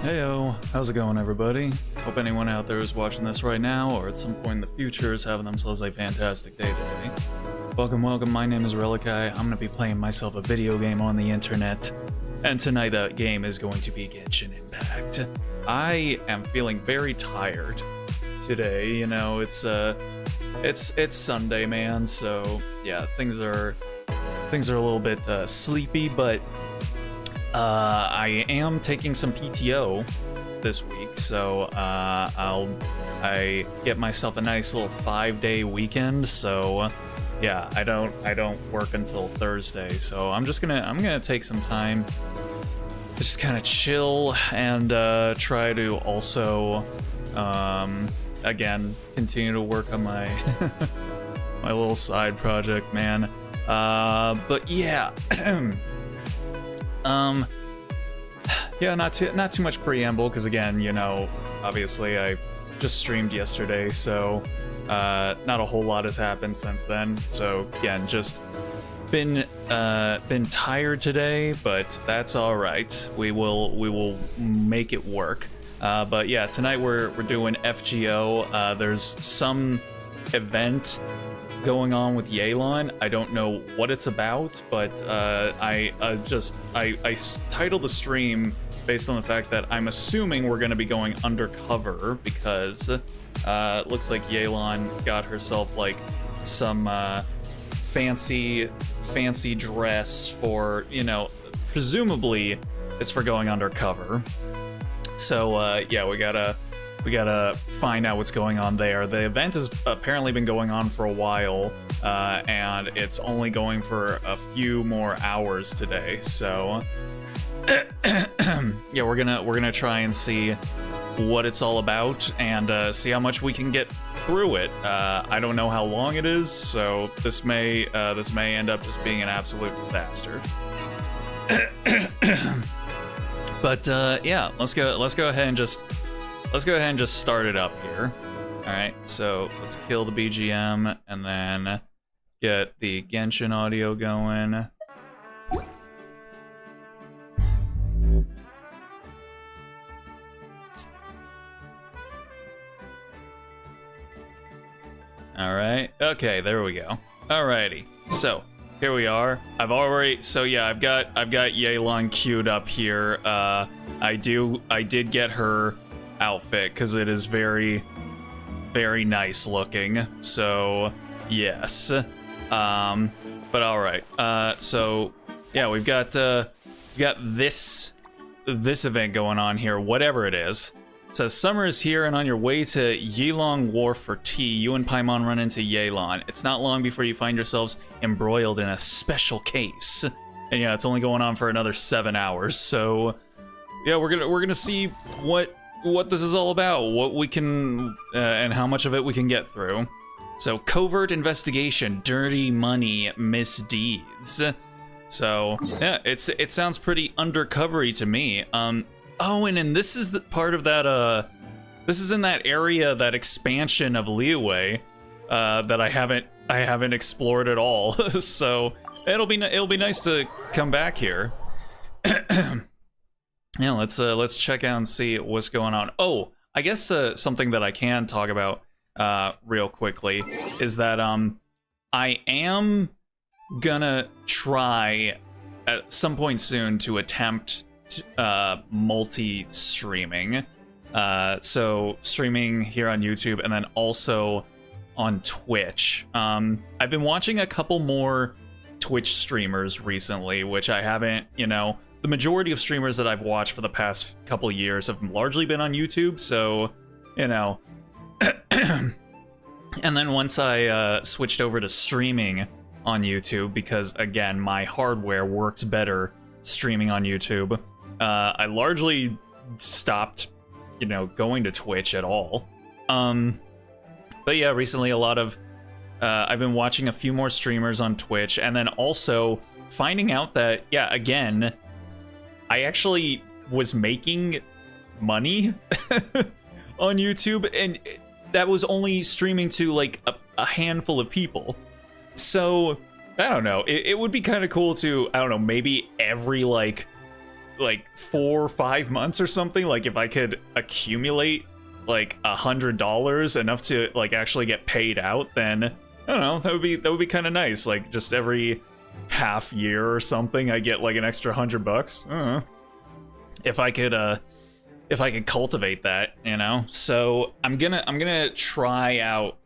Heyo, how's it going, everybody? Hope anyone out there is watching this right now or at some point in the future is having themselves a fantastic day today. Welcome, my name is Relikai. I'm gonna be playing myself a video game on the internet, and tonight that game is going to be Genshin Impact. I am feeling very tired today. You know, it's Sunday, man, so yeah, things are a little bit sleepy, but I am taking some PTO this week, so I get myself a nice little 5-day weekend. So yeah, I don't work until Thursday, so I'm gonna take some time to just kind of chill and try to also again continue to work on my my little side project, man. But yeah. Yeah, not too much preamble, because again, you know, obviously I just streamed yesterday, so not a whole lot has happened since then. So again, just been tired today, but that's all right. We will make it work. But yeah, tonight we're doing FGO. There's some event going on with Yelan. I don't know what it's about, but I titled the stream based on the fact that I'm assuming we're going to be going undercover, because it looks like Yelan got herself like some fancy dress for, you know, presumably it's for going undercover. So yeah, we gotta find out what's going on there. The event has apparently been going on for a while, and it's only going for a few more hours today. So yeah, we're gonna try and see what it's all about and see how much we can get through it. I don't know how long it is, so this may end up just being an absolute disaster. But yeah, let's go ahead and just start it up here. All right, so let's kill the BGM and then get the Genshin audio going. All right, okay, there we go. Alrighty, so here we are. I've got Yelan queued up here. I did get her outfit because it is very nice looking, so yes. But all right, so yeah, we've got this event going on here, whatever it is. It says summer is here, and on your way to Yilong Wharf for tea, you and Paimon run into Yelan. It's not long before you find yourselves embroiled in a special case, and yeah, it's only going on for another 7 hours. So yeah, we're gonna see what this is all about, what we can and how much of it we can get through. So covert investigation, dirty money, misdeeds. So yeah, it sounds pretty undercovery to me. Oh, and this is the part of that this is in that area, that expansion of Liyue that I haven't explored at all. So it'll be nice to come back here. Yeah, let's check out and see what's going on. Oh, I guess something that I can talk about real quickly is that I am gonna try at some point soon to attempt multi-streaming. So streaming here on YouTube and then also on Twitch. I've been watching a couple more Twitch streamers recently, which I haven't, you know, the majority of streamers that I've watched for the past couple years have largely been on YouTube, so, you know. And then once I switched over to streaming on YouTube, because again, my hardware works better streaming on YouTube, I largely stopped, you know, going to Twitch at all. But yeah, recently I've been watching a few more streamers on Twitch, and then also finding out that, yeah, again, I actually was making money on YouTube, and that was only streaming to like a handful of people. So I don't know, it would be kind of cool to, I don't know, maybe every like like 4 or 5 months or something, like if I could accumulate like $100 enough to like actually get paid out, then I don't know, that would be kind of nice. Like just every half year or something, I get like an extra $100. I don't know. If I could cultivate that, you know. So I'm gonna try out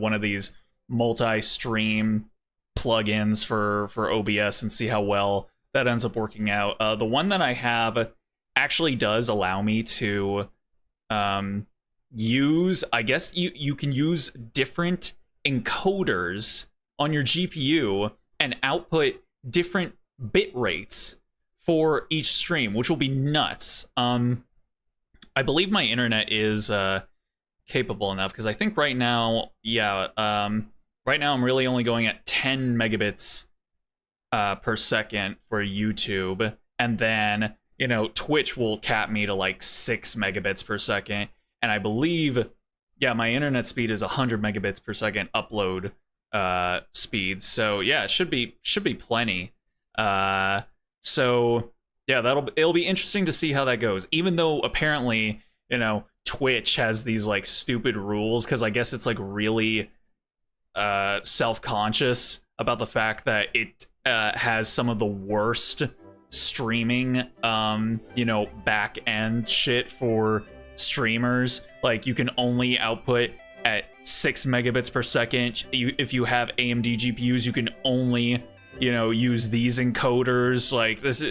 one of these multi-stream plugins for OBS and see how well that ends up working out. The one that I have actually does allow me to use, I guess you can use different encoders on your GPU and output different bit rates for each stream, which will be nuts. I believe my internet is capable enough, because I think right now, right now I'm really only going at 10 megabits per second for YouTube, and then, you know, Twitch will cap me to like 6 megabits per second, and I believe, yeah, my internet speed is 100 megabits per second upload speed, so yeah, it should be plenty. So yeah, it'll be interesting to see how that goes, even though apparently, you know, Twitch has these like stupid rules, because I guess it's like really self-conscious about the fact that it has some of the worst streaming you know, back end shit for streamers. Like you can only output at 6 megabits per second. If you have AMD GPUs, you can only, you know, use these encoders. Like this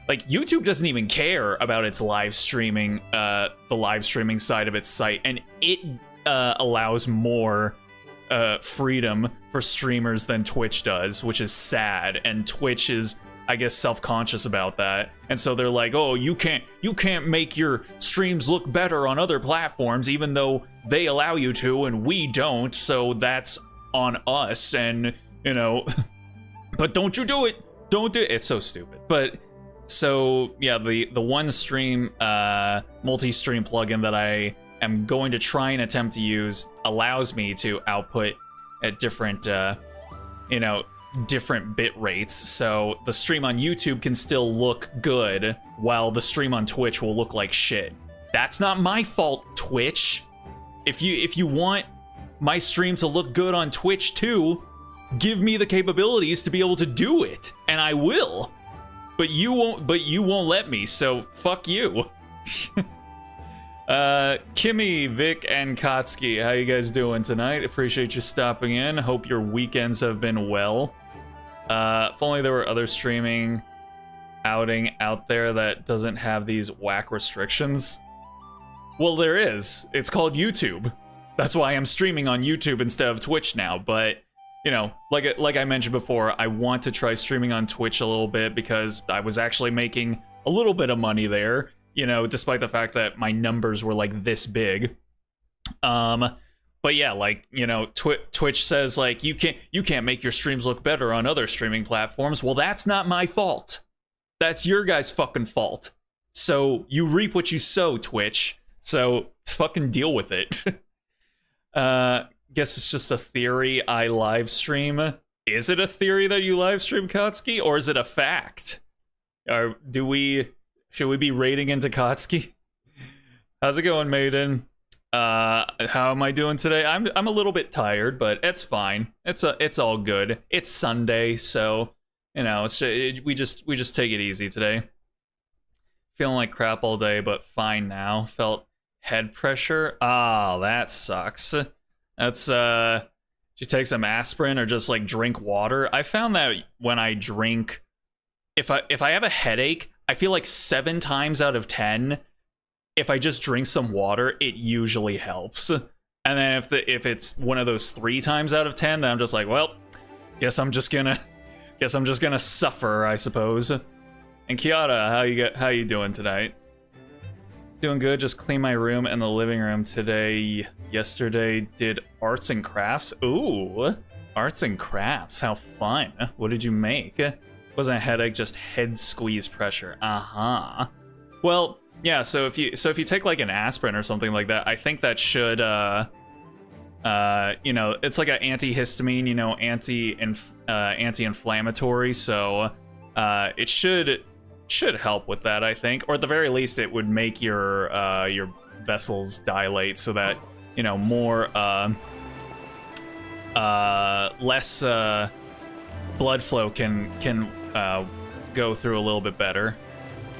like YouTube doesn't even care about its live streaming, the live streaming side of its site, and it allows more freedom for streamers than Twitch does, which is sad. And Twitch is, I guess, self-conscious about that, and so they're like, oh, you can't make your streams look better on other platforms, even though they allow you to and we don't, so that's on us. And, you know, but don't you do it, it's so stupid. But so yeah, the one stream multi-stream plugin that I am going to try and attempt to use allows me to output at different you know, different bit rates, so the stream on YouTube can still look good while the stream on Twitch will look like shit. That's not my fault, Twitch. If you want my stream to look good on Twitch too, give me the capabilities to be able to do it, and I will. But you won't let me, so fuck you. Kimmy, Vic, and Kotsky, how you guys doing tonight? Appreciate you stopping in. Hope your weekends have been well. If only there were other streaming outing out there that doesn't have these whack restrictions. Well, there is. It's called YouTube. That's why I'm streaming on YouTube instead of Twitch now, but you know, like I mentioned before, I want to try streaming on Twitch a little bit because I was actually making a little bit of money there, you know, despite the fact that my numbers were like this big. But yeah, like, you know, Twitch says like you can't make your streams look better on other streaming platforms. Well, that's not my fault. That's your guys' fucking fault. So you reap what you sow, Twitch. So fucking deal with it. Guess it's just a theory I live stream. Is it a theory that you live stream, Kotsky, or is it a fact? Or should we be raiding into Kotsky? How's it going, Maiden? How am I doing today? I'm a little bit tired, but it's fine. It's all good. It's Sunday, so you know, we just take it easy today. Feeling like crap all day, but fine now. Felt head pressure. Ah, that sucks. That's did you take some aspirin or just like drink water? I found that when I drink, if I have a headache, I feel like 7 times out of 10, if I just drink some water, it usually helps. And then if it's one of those 3 times out of 10, then I'm just like, well, guess I'm just gonna suffer, I suppose. And Kiara, how you doing tonight? Doing good. Just cleaned my room and the living room today. Yesterday did arts and crafts. Ooh, arts and crafts. How fun. What did you make? Wasn't a headache, just head squeeze pressure. Uh-huh. Well, yeah, so if you take like an aspirin or something like that, I think that should you know, it's like an antihistamine, you know, anti-inflammatory, so it should should help with that, I think. Or at the very least, it would make your vessels dilate so that, you know, more less blood flow can go through a little bit better.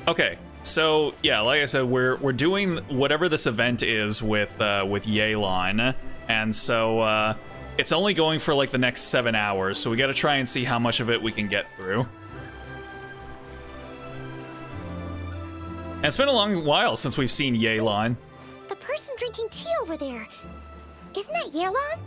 Okay, so yeah, like I said, we're doing whatever this event is with Yelan, and so it's only going for like the next 7 hours, so we got to try and see how much of it we can get through. And it's been a long while since we've seen Yelan. The person drinking tea over there, isn't that Yelan?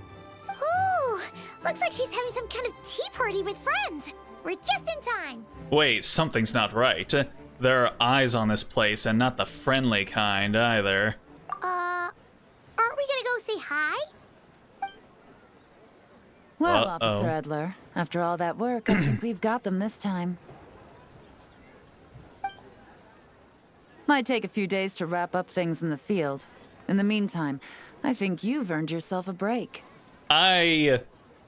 Ooh, looks like she's having some kind of tea party with friends. We're just in time. Wait, something's not right. There are eyes on this place, and not the friendly kind either. Aren't we gonna go say hi? Well, Uh-oh. Officer Edler, after all that work, I think we've got them this time. Might take a few days to wrap up things in the field. In the meantime, I think you've earned yourself a break. I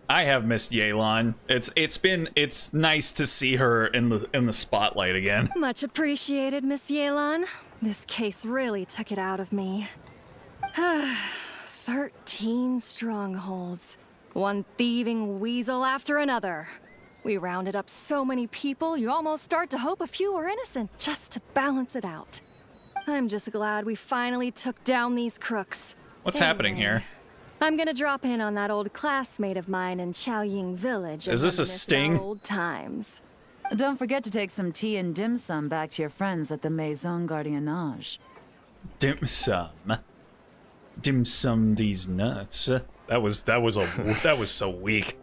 have missed Yelan. It's nice to see her in the spotlight again. Much appreciated, Miss Yelan. This case really took it out of me. 13 strongholds. One thieving weasel after another. We rounded up so many people, you almost start to hope a few were innocent, just to balance it out. I'm just glad we finally took down these crooks. What's happening here? I'm gonna drop in on that old classmate of mine in Chaoying Village. Is this a reminisce sting? our old times. Don't forget to take some tea and dim sum back to your friends at the Maison Gardiennage. Dim sum these nuts. That was so weak.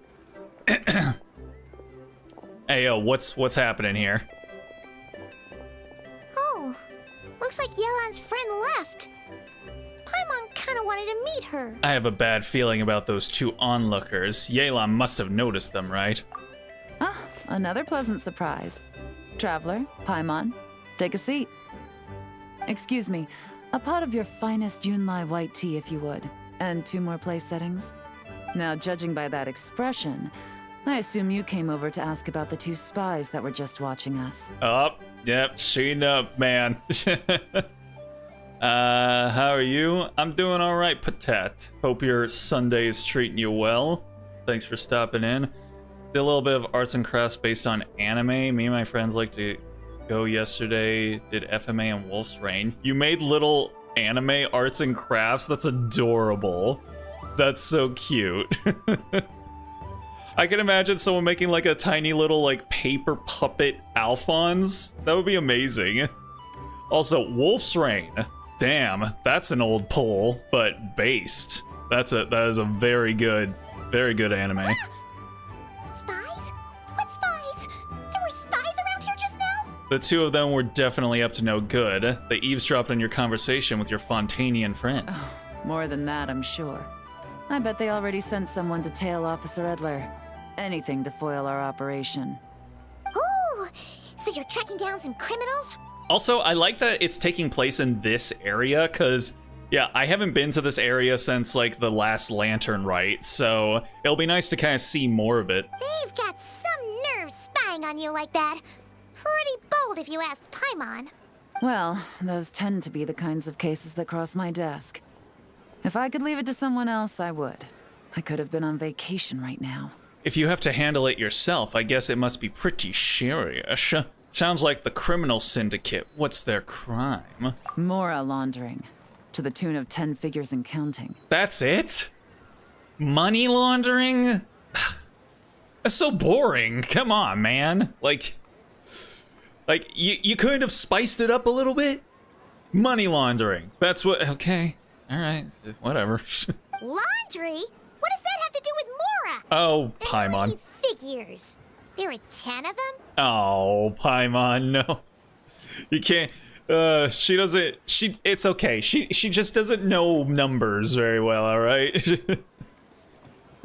Hey yo, what's happening here? Oh, looks like Yelan's friend left. Paimon kinda wanted to meet her. I have a bad feeling about those two onlookers. Yelan must have noticed them, right? Ah, another pleasant surprise. Traveler, Paimon, take a seat. Excuse me, a pot of your finest Yunlai white tea if you would, and 2 more place settings. Now, judging by that expression, I assume you came over to ask about the 2 spies that were just watching us. Yep, sheen up, man. How are you? I'm doing all right, Patet. Hope your Sunday is treating you well. Thanks for stopping in. Did a little bit of arts and crafts based on anime. Me and my friends like to go yesterday. Did FMA and Wolf's Rain. You made little anime arts and crafts? That's adorable. That's so cute. I can imagine someone making like a tiny little like paper puppet Alphonse. That would be amazing. Also, Wolf's Rain. Damn, that's an old pull, but based. That is a very good anime. Spies? What spies? There were spies around here just now? The 2 of them were definitely up to no good. They eavesdropped on your conversation with your Fontanian friend. More than that, I'm sure. I bet they already sent someone to tail Officer Edler. Anything to foil our operation. Ooh, so you're tracking down some criminals? Also, I like that it's taking place in this area, because, yeah, I haven't been to this area since, like, the last Lantern Rite, so it'll be nice to kind of see more of it. They've got some nerve spying on you like that. Pretty bold if you ask Paimon. Well, those tend to be the kinds of cases that cross my desk. If I could leave it to someone else, I would. I could have been on vacation right now. If you have to handle it yourself, I guess it must be pretty serious. Sounds like the criminal syndicate. What's their crime? Mora laundering. To the tune of 10 figures and counting. That's it? Money laundering? That's so boring. Come on, man. Like you could have spiced it up a little bit. Money laundering. That's what. Okay. All right. Whatever. Laundry? What does that have to do with Mora? Oh, And Paimon. these figures. There are 10 of them? Oh, Paimon, no. You can't. She doesn't. It's okay. She just doesn't know numbers very well. All right.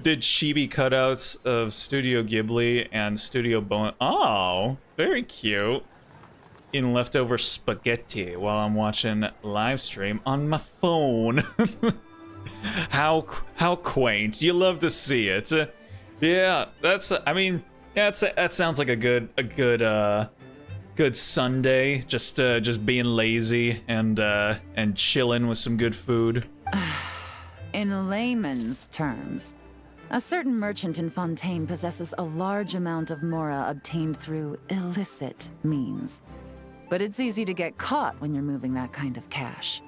Did chibi cutouts of Studio Ghibli and Studio Bone? Oh, very cute. In leftover spaghetti while I'm watching live stream on my phone. How quaint. You love to see it. Yeah, that's. I mean, yeah, that sounds like a good good Sunday, just being lazy and chilling with some good food. In layman's terms, a certain merchant in Fontaine possesses a large amount of mora obtained through illicit means. But it's easy to get caught when you're moving that kind of cash.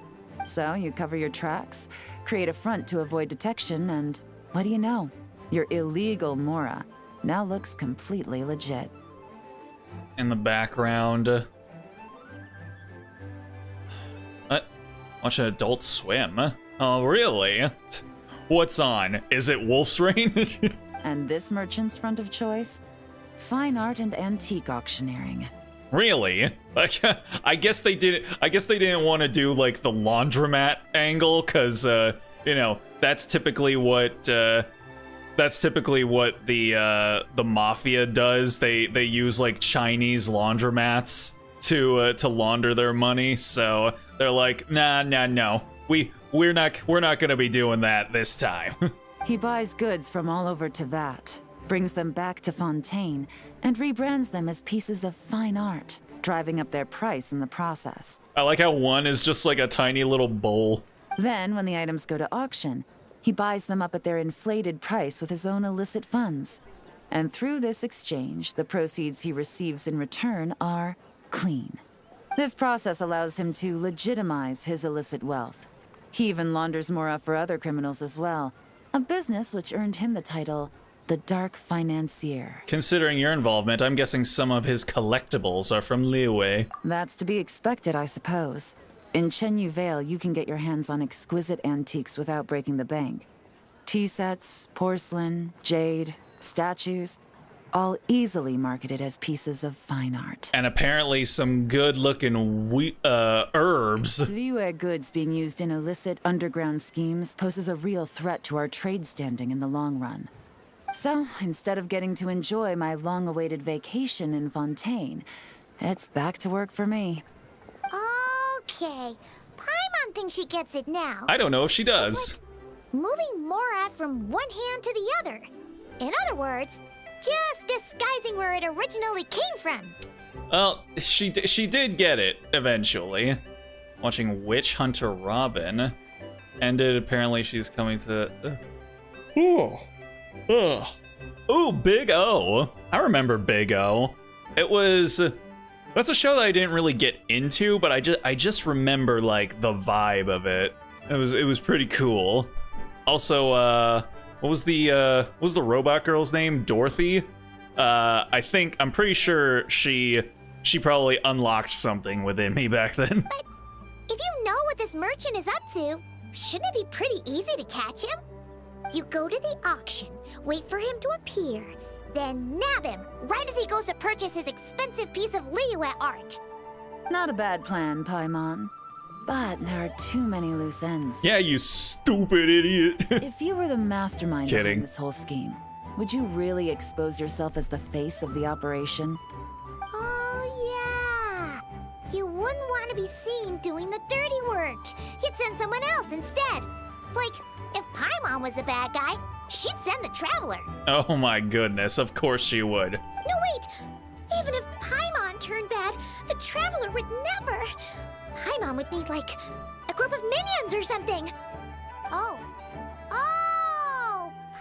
So you cover your tracks, create a front to avoid detection, and what do you know? Your illegal mora now looks completely legit. In the background. What? Watching Adult Swim? Oh, really? What's on? Is it Wolf's Rain? And this merchant's front of choice? Fine art and antique auctioneering. Really? Like, I guess they didn't want to do like the laundromat angle, cause you know, that's typically what the mafia does. They use like Chinese laundromats to launder their money. So they're like, no, we're not gonna be doing that this time. He buys goods from all over Tevat, brings them back to Fontaine, and rebrands them as pieces of fine art, driving up their price in the process. I like how one is just like a tiny little bowl. Then, when the items go to auction, he buys them up at their inflated price with his own illicit funds. And through this exchange, the proceeds he receives in return are clean. This process allows him to legitimize his illicit wealth. He even launders mora for other criminals as well, a business which earned him the title the Dark Financier. Considering your involvement, I'm guessing some of his collectibles are from Liyue. That's to be expected, I suppose. In Chenyu Vale, you can get your hands on exquisite antiques without breaking the bank. Tea sets, porcelain, jade, statues, all easily marketed as pieces of fine art. And apparently some good-looking herbs. Liyue goods being used in illicit underground schemes poses a real threat to our trade standing in the long run. So, instead of getting to enjoy my long-awaited vacation in Fontaine, it's back to work for me. Okay, Paimon thinks she gets it now. I don't know if she does. Moving mora from one hand to the other. In other words, just disguising where it originally came from. Well, she did get it eventually. Watching Witch Hunter Robin ended. Apparently, she's coming to. Ooh, Big O. I remember Big O. It was. That's a show that I didn't really get into, but I just remember like the vibe of it. It was pretty cool. Also, what was the robot girl's name? Dorothy. I'm pretty sure she probably unlocked something within me back then. But if you know what this merchant is up to, shouldn't it be pretty easy to catch him? You go to the auction, wait for him to appear, then nab him right as he goes to purchase his expensive piece of Liyue art. Not a bad plan, Paimon. But there are too many loose ends. Yeah, you stupid idiot. If you were the mastermind Kidding. behind this whole scheme, would you really expose yourself as the face of the operation? Oh, yeah. You wouldn't want to be seen doing the dirty work. You'd send someone else instead. Like, if Paimon was the bad guy, she'd send the Traveler. Oh my goodness, of course she would. No, wait! Even if Paimon turned bad, the Traveler would never. Paimon would need, like, a group of minions or something. Oh,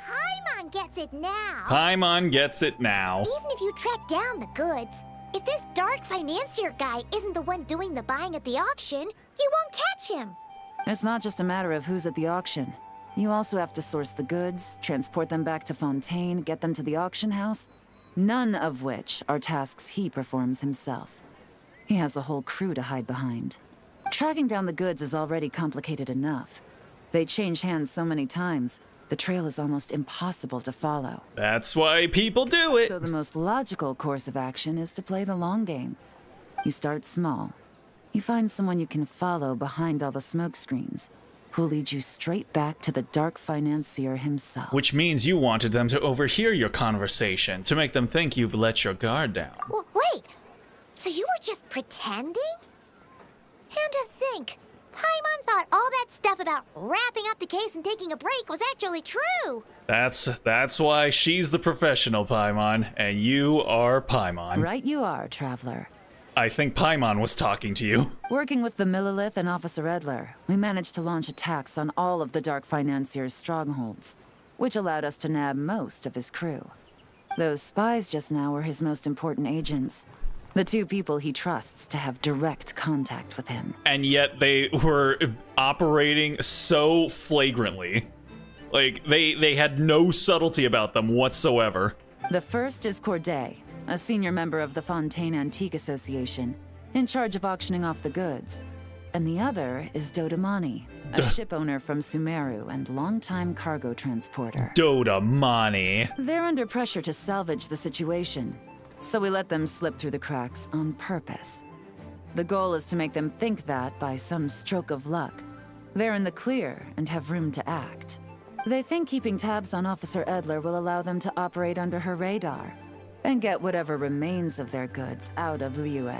Paimon gets it now. Paimon gets it now. Even if you track down the goods, if this dark financier guy isn't the one doing the buying at the auction, you won't catch him. It's not just a matter of who's at the auction. You also have to source the goods, transport them back to Fontaine, get them to the auction house, none of which are tasks he performs himself. He has a whole crew to hide behind. Tracking down the goods is already complicated enough. They change hands so many times, the trail is almost impossible to follow. That's why people do it. So the most logical course of action is to play the long game. You start small. You find someone you can follow behind all the smoke screens, who'll lead you straight back to the dark financier himself. Which means you wanted them to overhear your conversation, to make them think you've let your guard down. Well, wait, so you were just pretending? And to think, Paimon thought all that stuff about wrapping up the case and taking a break was actually true. That's why she's the professional Paimon, and you are Paimon. Right you are, Traveler. I think Paimon was talking to you. Working with the Millilith and Officer Edler, we managed to launch attacks on all of the Dark Financier's strongholds, which allowed us to nab most of his crew. Those spies just now were his most important agents. The two people he trusts to have direct contact with him. And yet they were operating so flagrantly. Like, they had no subtlety about them whatsoever. The first is Corday, a senior member of the Fontaine Antique Association, in charge of auctioning off the goods. And the other is Dodamani, a ship owner from Sumeru and longtime cargo transporter. Dodamani. They're under pressure to salvage the situation, so we let them slip through the cracks on purpose. The goal is to make them think that, by some stroke of luck, they're in the clear and have room to act. They think keeping tabs on Officer Edler will allow them to operate under her radar and get whatever remains of their goods out of Liyue.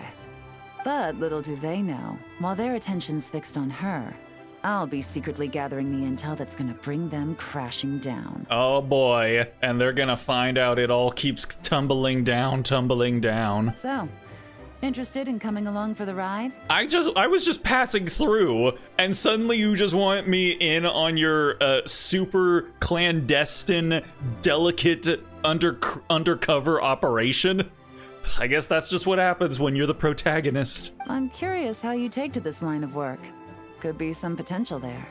But little do they know, while their attention's fixed on her, I'll be secretly gathering the intel that's gonna bring them crashing down. Oh boy, and they're gonna find out it all keeps tumbling down, tumbling down. So, interested in coming along for the ride? I was just passing through, and suddenly you just want me in on your super clandestine, delicate undercover operation? I guess that's just what happens when you're the protagonist. I'm curious how you take to this line of work. Could be some potential there.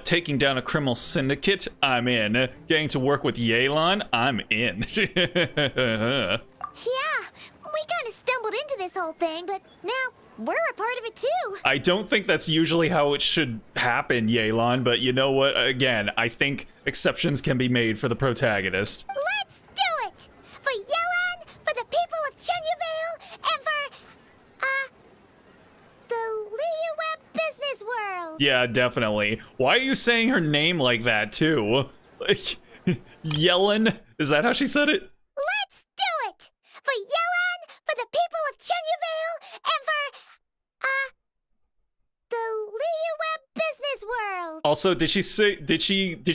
Taking down a criminal syndicate, I'm in. Getting to work with Yelan, I'm in. Yeah, we kind of stumbled into this whole thing, but now we're a part of it too. I don't think that's usually how it should happen, Yelan, but you know what? Again, I think exceptions can be made for the protagonist. Let's do it! For Yelan, for the people of Chenyuvale, and for, the Liyue business world. Yeah, definitely. Why are you saying her name like that, too? Like, Yellen? Is that how she said it? Let's do it! For Yelan, for the people of Chenyuvale, and for, the Liyue business world. Also, did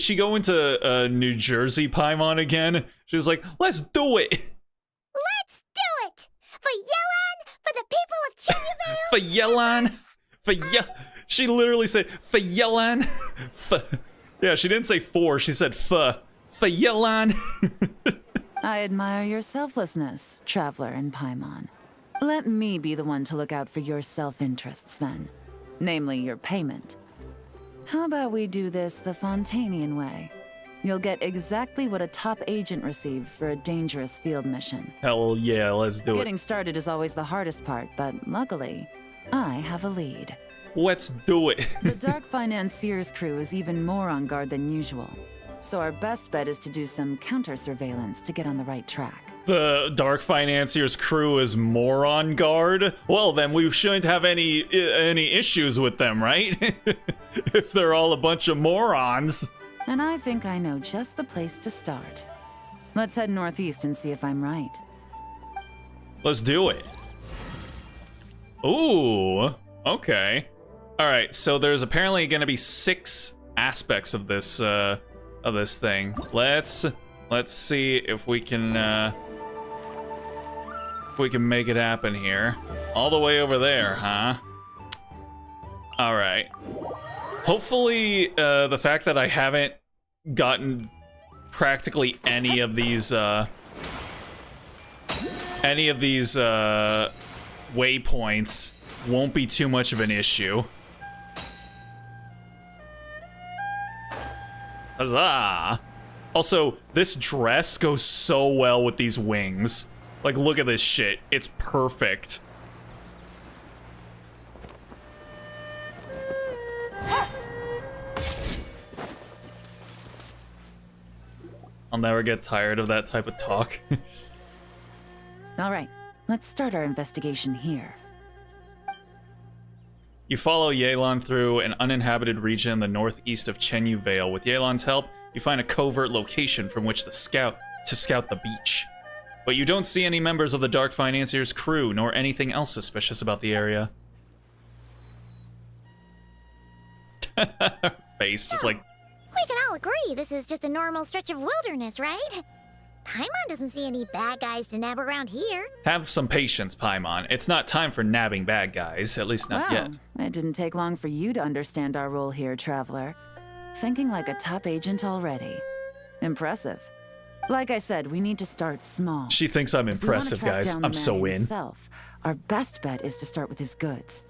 she go into New Jersey, Paimon, again? She was like, let's do it! Let's do it! For Yelan, for the people of Chenyuvale. For Yelan, she literally said, for Yelan, yeah, she didn't say for, she said for Yelan. I admire your selflessness, Traveler and Paimon. Let me be the one to look out for your self-interests then. Namely, your payment. How about we do this the Fontainian way? You'll get exactly what a top agent receives for a dangerous field mission. Hell yeah, let's do it. Getting started is always the hardest part, but luckily, I have a lead. Let's do it. The Dark Financier's crew is even more on guard than usual, so our best bet is to do some counter-surveillance to get on the right track. The Dark Financier's crew is more on guard? Well, then we shouldn't have any issues with them, right? If they're all a bunch of morons. And I think I know just the place to start. Let's head northeast and see if I'm right. Let's do it. Ooh, okay. All right, so there's apparently going to be 6 aspects of this thing. Let's see if we can make it happen here. All the way over there, huh? All right. Hopefully, the fact that I haven't gotten practically any of these waypoints won't be too much of an issue. Huzzah! Also, this dress goes so well with these wings. Like, look at this shit. It's perfect. I'll never get tired of that type of talk. All right, let's start our investigation here. You follow Yelan through an uninhabited region in the northeast of Chenyuvale. With Yelan's help, you find a covert location from which to scout the beach. But you don't see any members of the Dark Financier's crew, nor anything else suspicious about the area. Her face just like... We can all agree this is just a normal stretch of wilderness, right? Paimon doesn't see any bad guys to nab around here. Have some patience, Paimon. It's not time for nabbing bad guys, at least not yet. It didn't take long for you to understand our role here, Traveler. Thinking like a top agent already. Impressive. Like I said, we need to start small. She thinks I'm impressive, guys. I'm so in. Our best bet is to start with his goods.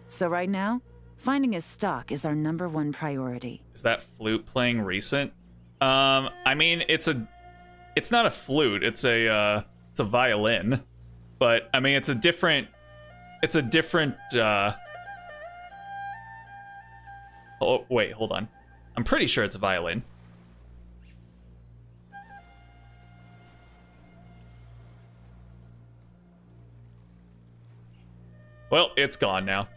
So right now, finding his stock is our #1 priority. Is that flute playing recent? I mean, it's not a flute. It's a violin. But I mean, it's a different. Oh wait, hold on. I'm pretty sure it's a violin. Well, it's gone now.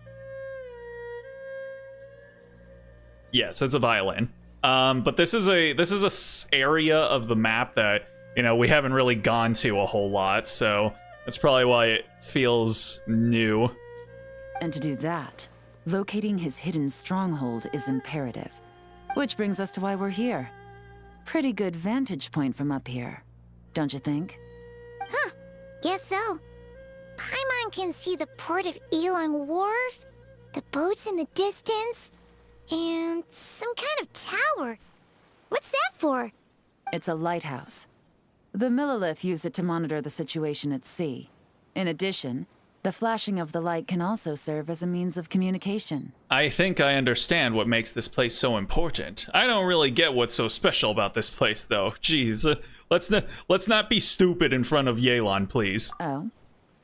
Yes, it's a violin. But this is a area of the map that, you know, we haven't really gone to a whole lot, so that's probably why it feels new. And to do that, locating his hidden stronghold is imperative. Which brings us to why we're here. Pretty good vantage point from up here, don't you think? Huh, guess so. Paimon can see the port of Elon Wharf, the boats in the distance, and some kind of tower. What's that for? It's a lighthouse. The Millilith use it to monitor the situation at sea. In addition, the flashing of the light can also serve as a means of communication. I think I understand what makes this place so important. I don't really get what's so special about this place, though. Jeez, let's not be stupid in front of Yelan, please. Oh,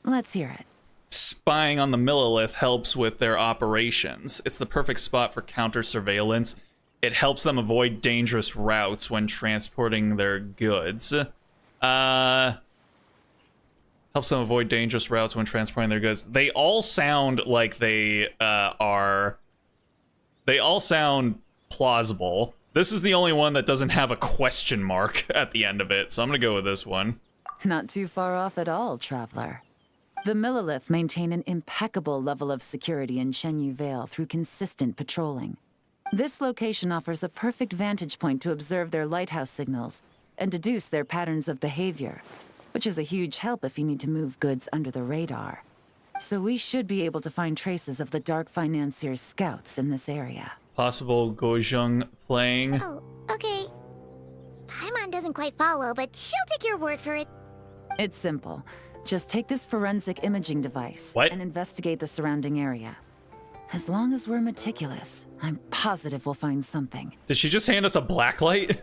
let's hear it. Spying on the Millilith helps with their operations. It's the perfect spot for counter-surveillance. It helps them avoid dangerous routes when transporting their goods. Helps them avoid dangerous routes when transporting their goods. They all sound like they all sound plausible. This is the only one that doesn't have a question mark at the end of it, so I'm gonna go with this one. Not too far off at all, Traveler. The Millilith maintain an impeccable level of security in Shenyu Vale through consistent patrolling. This location offers a perfect vantage point to observe their lighthouse signals and deduce their patterns of behavior, which is a huge help if you need to move goods under the radar. So we should be able to find traces of the Dark Financier's scouts in this area. Possible Gojung playing. Oh, okay. Paimon doesn't quite follow, but she'll take your word for it. It's simple. Just take this forensic imaging device and investigate the surrounding area. As long as we're meticulous, I'm positive we'll find something. Did she just hand us a blacklight?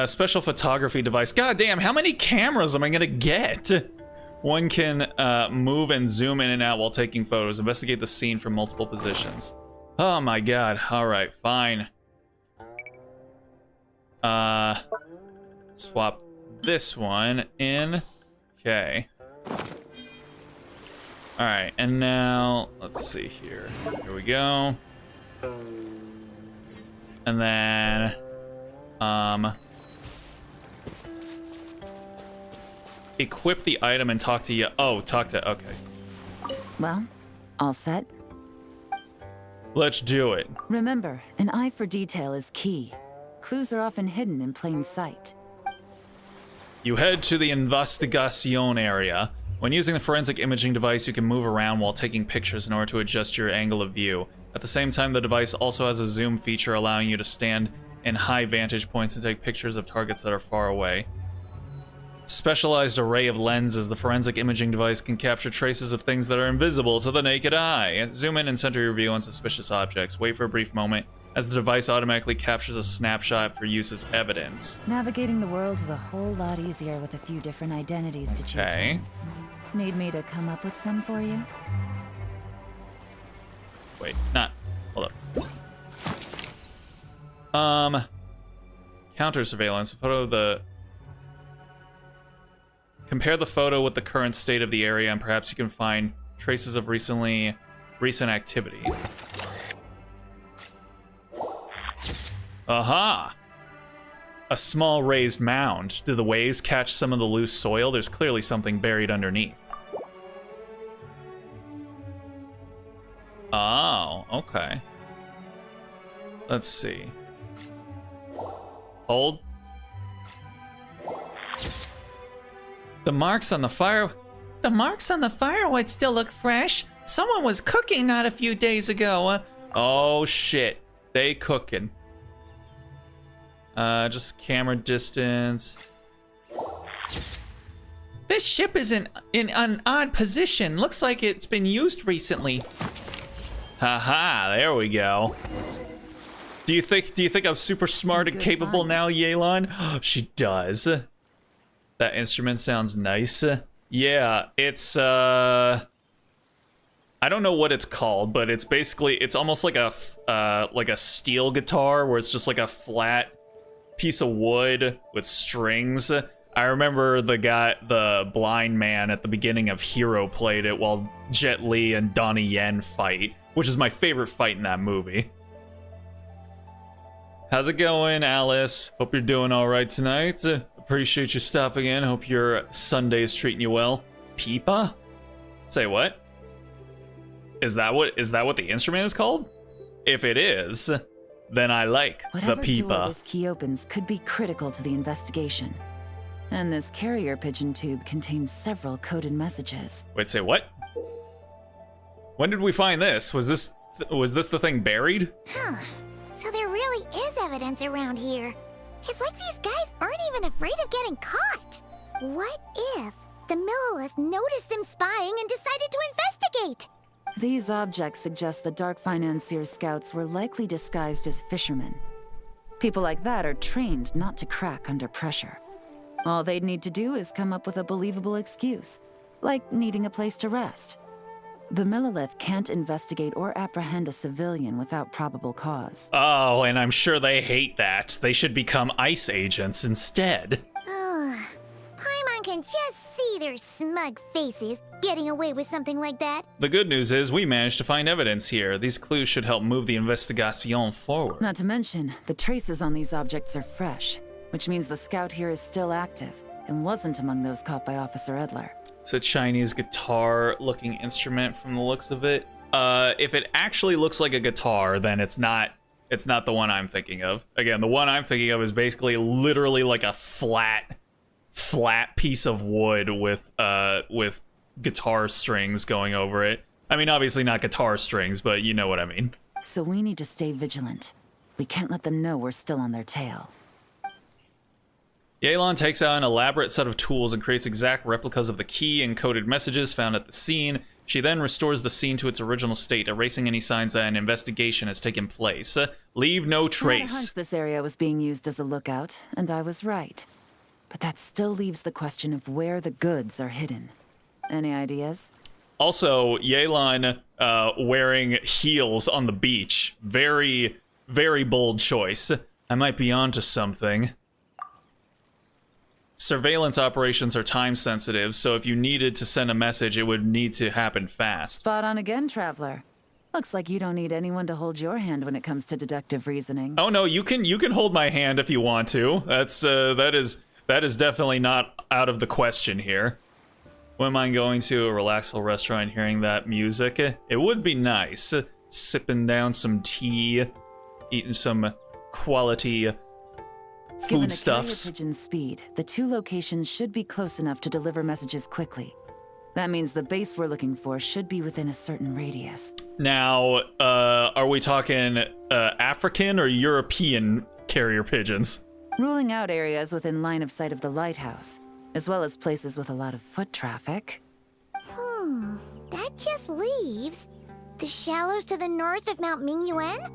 Special photography device. God damn, how many cameras am I gonna get? One can move and zoom in and out while taking photos. Investigate the scene from multiple positions. Oh my god. Alright, fine. Swap this one in. Okay. Alright, and now, let's see here. Here we go. And then, equip the item and talk to you. Oh, talk to, okay. Well, all set? Let's do it. Remember, an eye for detail is key. Clues are often hidden in plain sight. You head to the Investigación area. When using the forensic imaging device, you can move around while taking pictures in order to adjust your angle of view. At the same time, the device also has a zoom feature allowing you to stand in high vantage points and take pictures of targets that are far away. Specialized array of lenses, the forensic imaging device can capture traces of things that are invisible to the naked eye. Zoom in and center your view on suspicious objects. Wait for a brief moment as the device automatically captures a snapshot for use as evidence. Navigating the world is a whole lot easier with a few different identities to choose from. Need me to come up with some for you? Wait, not. Hold up. Counter surveillance. A photo of the. Compare the photo with the current state of the area, and perhaps you can find traces of recent activity. Aha! A small raised mound. Do the waves catch some of the loose soil? There's clearly something buried underneath. Oh, okay. Let's see. Hold. The marks on the fire... The marks on the firewood still look fresh. Someone was cooking not a few days ago. Oh, shit. They cooking. Just camera distance. This ship is in an odd position. Looks like it's been used recently. Haha, there we go. Do you think I'm super smart and capable now, Yelan? She does. That instrument sounds nice. Yeah, it's I don't know what it's called, but it's basically, it's almost like a steel guitar where it's just like a flat piece of wood with strings. I remember the blind man at the beginning of Hero played it while Jet Li and Donnie Yen fight, which is my favorite fight in that movie. How's it going, Alice? Hope you're doing all right tonight. Appreciate you stopping in. Hope your Sunday's treating you well. Peepa? Say what? Is that what the instrument is called? If it is, then I like Whatever the Peepa. door this key opens could be critical to the investigation. And this carrier pigeon tube contains several coded messages. Wait, say what? When did we find this? Was this the thing buried? Huh. So there really is evidence around here. It's like these guys aren't even afraid of getting caught. What if the Millilith noticed them spying and decided to investigate? These objects suggest the Dark Financier scouts were likely disguised as fishermen. People like that are trained not to crack under pressure. All they'd need to do is come up with a believable excuse, like needing a place to rest. The Millilith can't investigate or apprehend a civilian without probable cause. Oh, and I'm sure they hate that. They should become ICE agents instead. Paimon can just see their smug faces getting away with something like that. The good news is we managed to find evidence here. These clues should help move the investigation forward. Not to mention, the traces on these objects are fresh, which means the scout here is still active and wasn't among those caught by Officer Edler. It's a Chinese guitar-looking instrument from the looks of it. If it actually looks like a guitar, then it's not the one I'm thinking of. Again, the one I'm thinking of is basically literally like a flat piece of wood with guitar strings going over it. I mean, obviously not guitar strings, but you know what I mean. So we need to stay vigilant. We can't let them know we're still on their tail. Yelan takes out an elaborate set of tools and creates exact replicas of the key and coded messages found at the scene. She then restores the scene to its original state, erasing any signs that an investigation has taken place. Leave no I had a trace. hunch this area was being used as a lookout, and I was right. But that still leaves the question of where the goods are hidden. Any ideas? Also, Yelan wearing heels on the beach. Very, very bold choice. I might be onto something. Surveillance operations are time sensitive, so if you needed to send a message, it would need to happen fast. Spot on again, Traveler. Looks like you don't need anyone to hold your hand when it comes to deductive reasoning. Oh no, you can hold my hand if you want to. That is definitely not out of the question here. When am I going to a relaxful restaurant and hearing that music? It would be nice. Sipping down some tea, eating some quality foodstuffs. Given a carrier pigeon's speed, the two locations should be close enough to deliver messages quickly. That means the base we're looking for should be within a certain radius. Now, are we talking African or European carrier pigeons? Ruling out areas within line of sight of the lighthouse, as well as places with a lot of foot traffic. That just leaves the shallows to the north of Mount Mingyuan?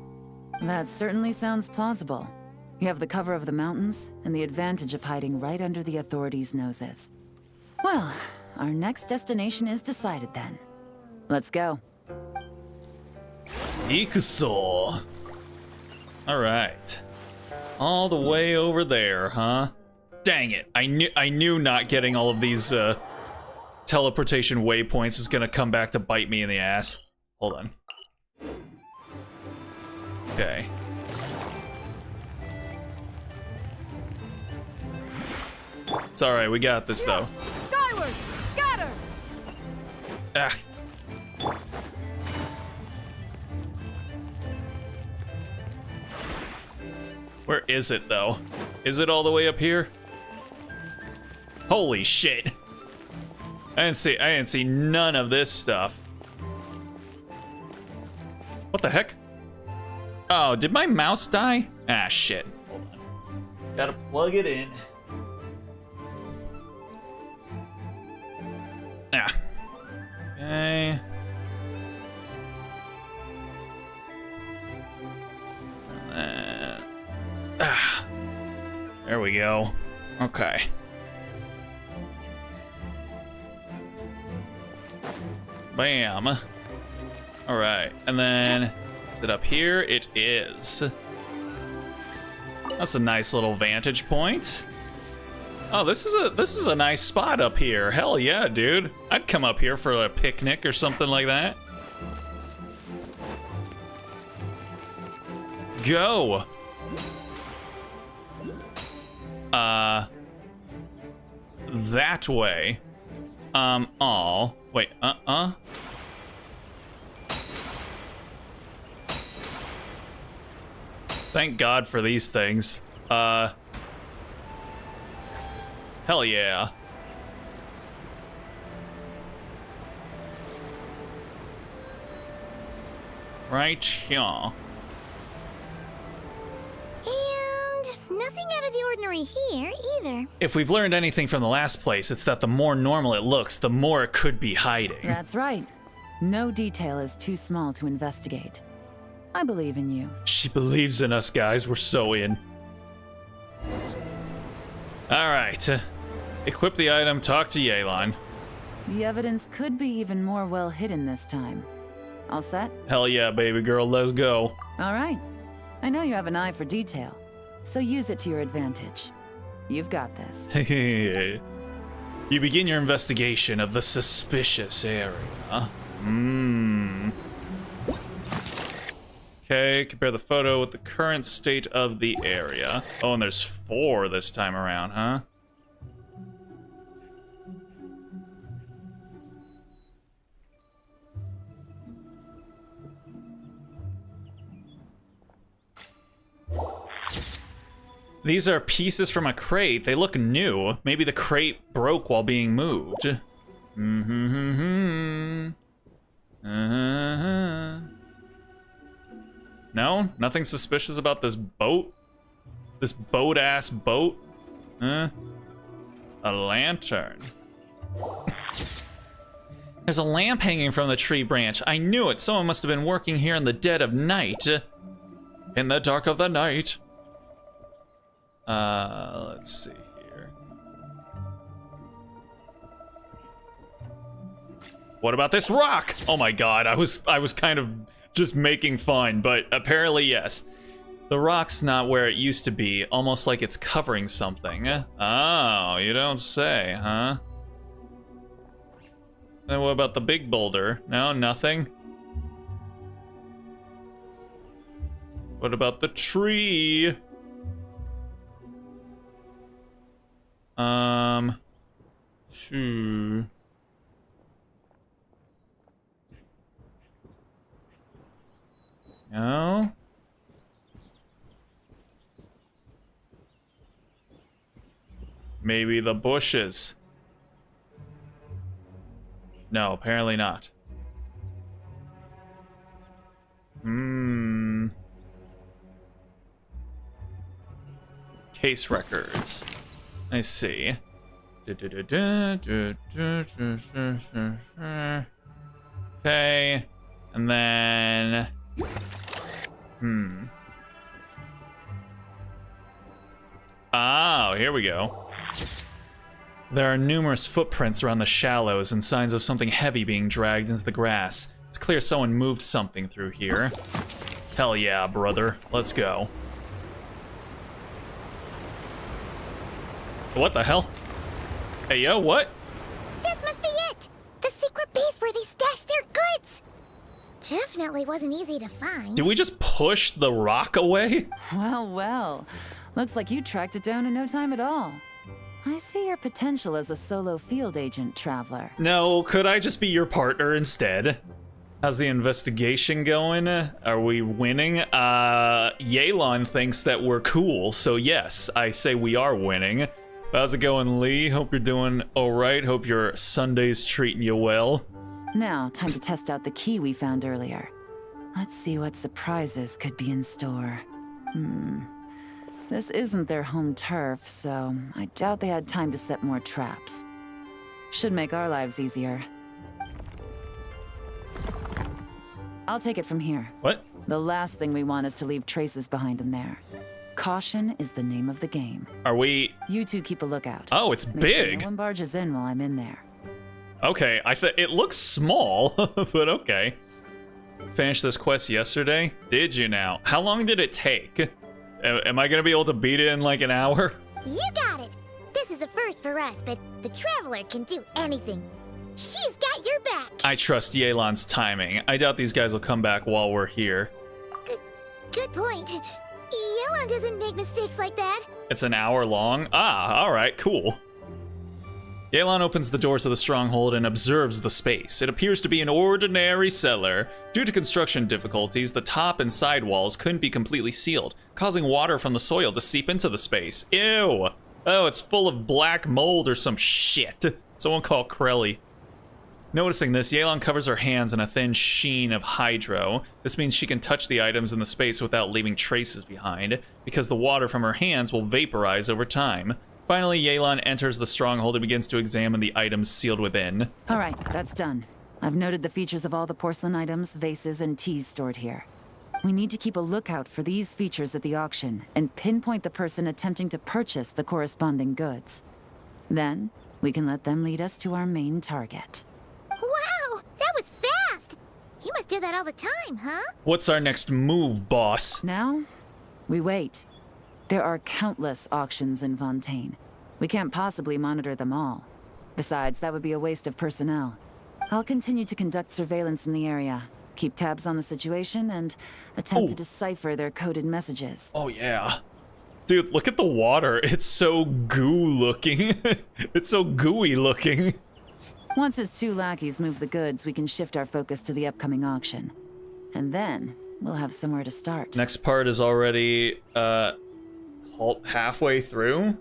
That certainly sounds plausible. You have the cover of the mountains, and the advantage of hiding right under the authorities' noses. Well, our next destination is decided then. Let's go. Ikuso. Alright. All the way over there, huh? Dang it. I knew not getting all of these teleportation waypoints was gonna come back to bite me in the ass. Hold on. Okay. It's alright, we got this though. Skyward! Scatter! Ah. Where is it, though? Is it all the way up here? Holy shit. I didn't see none of this stuff. What the heck? Oh, did my mouse die? Ah, shit. Hold on. Gotta plug it in. Ah. Okay. There we go. Okay. Bam. All right, and then is it up here? It is. That's a nice little vantage point. Oh, this is a nice spot up here. Hell yeah, dude. I'd come up here for a picnic or something like that. Go. That way. Oh, wait, Thank God for these things. Hell yeah. Right here. Nothing out of the ordinary here, either. If we've learned anything from the last place, it's that the more normal it looks, the more it could be hiding. That's right. No detail is too small to investigate. I believe in you. She believes in us, guys. We're so in. Alright. Equip the item, talk to Yelan. The evidence could be even more well hidden this time. All set? Hell yeah, baby girl, let's go. All right. I know you have an eye for detail, so use it to your advantage. You've got this. You begin your investigation of the suspicious area. Okay, compare the photo with the current state of the area. Oh, and there's 4 this time around, huh? These are pieces from a crate. They look new. Maybe the crate broke while being moved. No? Nothing suspicious about this boat? This boat-ass boat? A lantern. There's a lamp hanging from the tree branch. I knew it. Someone must have been working here in the dead of night. In the dark of the night. Let's see here. What about this rock? Oh my god, I was kind of just making fun, but apparently yes. The rock's not where it used to be, almost like it's covering something. Oh, you don't say, huh? And what about the big boulder? No, nothing? What about the tree? No? Maybe the bushes. No, apparently not. Case records. I see. Okay. And then... Oh, here we go. There are numerous footprints around the shallows and signs of something heavy being dragged into the grass. It's clear someone moved something through here. Hell yeah, brother. Let's go. What the hell? Hey, yo, what? This must be it! The secret base where they stashed their goods! Definitely wasn't easy to find. Did we just push the rock away? Well, well. Looks like you tracked it down in no time at all. I see your potential as a solo field agent, Traveler. No, could I just be your partner instead? How's the investigation going? Are we winning? Yelan thinks that we're cool, so yes, I say we are winning. How's it going, Lee? Hope you're doing alright. Hope your Sunday's treating you well. Now, time to test out the key we found earlier. Let's see what surprises could be in store. This isn't their home turf, so I doubt they had time to set more traps. Should make our lives easier. I'll take it from here. What? The last thing we want is to leave traces behind in there. Caution is the name of the game. Are we... You two keep a lookout. Oh, it's Make sure big. no one barges in while I'm in there. Okay, it looks small, but okay. Finished this quest yesterday? Did you now? How long did it take? Am I gonna be able to beat it in like an hour? You got it. This is a first for us, but the Traveler can do anything. She's got your back. I trust Yelan's timing. I doubt these guys will come back while we're here. Good point. Yelan doesn't make mistakes like that. It's an hour long? Ah, alright, cool. Yelan opens the doors of the stronghold and observes the space. It appears to be an ordinary cellar. Due to construction difficulties, the top and side walls couldn't be completely sealed, causing water from the soil to seep into the space. Ew! Oh, it's full of black mold or some shit. Someone call Krelly. Noticing this, Yelan covers her hands in a thin sheen of hydro. This means she can touch the items in the space without leaving traces behind, because the water from her hands will vaporize over time. Finally, Yelan enters the stronghold and begins to examine the items sealed within. All right, that's done. I've noted the features of all the porcelain items, vases, and teas stored here. We need to keep a lookout for these features at the auction and pinpoint the person attempting to purchase the corresponding goods. Then, we can let them lead us to our main target. Wow, that was fast. You must do that all the time, huh? What's our next move, boss? Now, we wait. There are countless auctions in Fontaine. We can't possibly monitor them all. Besides, that would be a waste of personnel. I'll continue to conduct surveillance in the area, keep tabs on the situation, and attempt to decipher their coded messages. Oh, yeah. Dude, look at the water. It's so goo-looking. It's so gooey looking. Once his two lackeys move the goods, we can shift our focus to the upcoming auction. And then, we'll have somewhere to start. Next part is already, halfway through?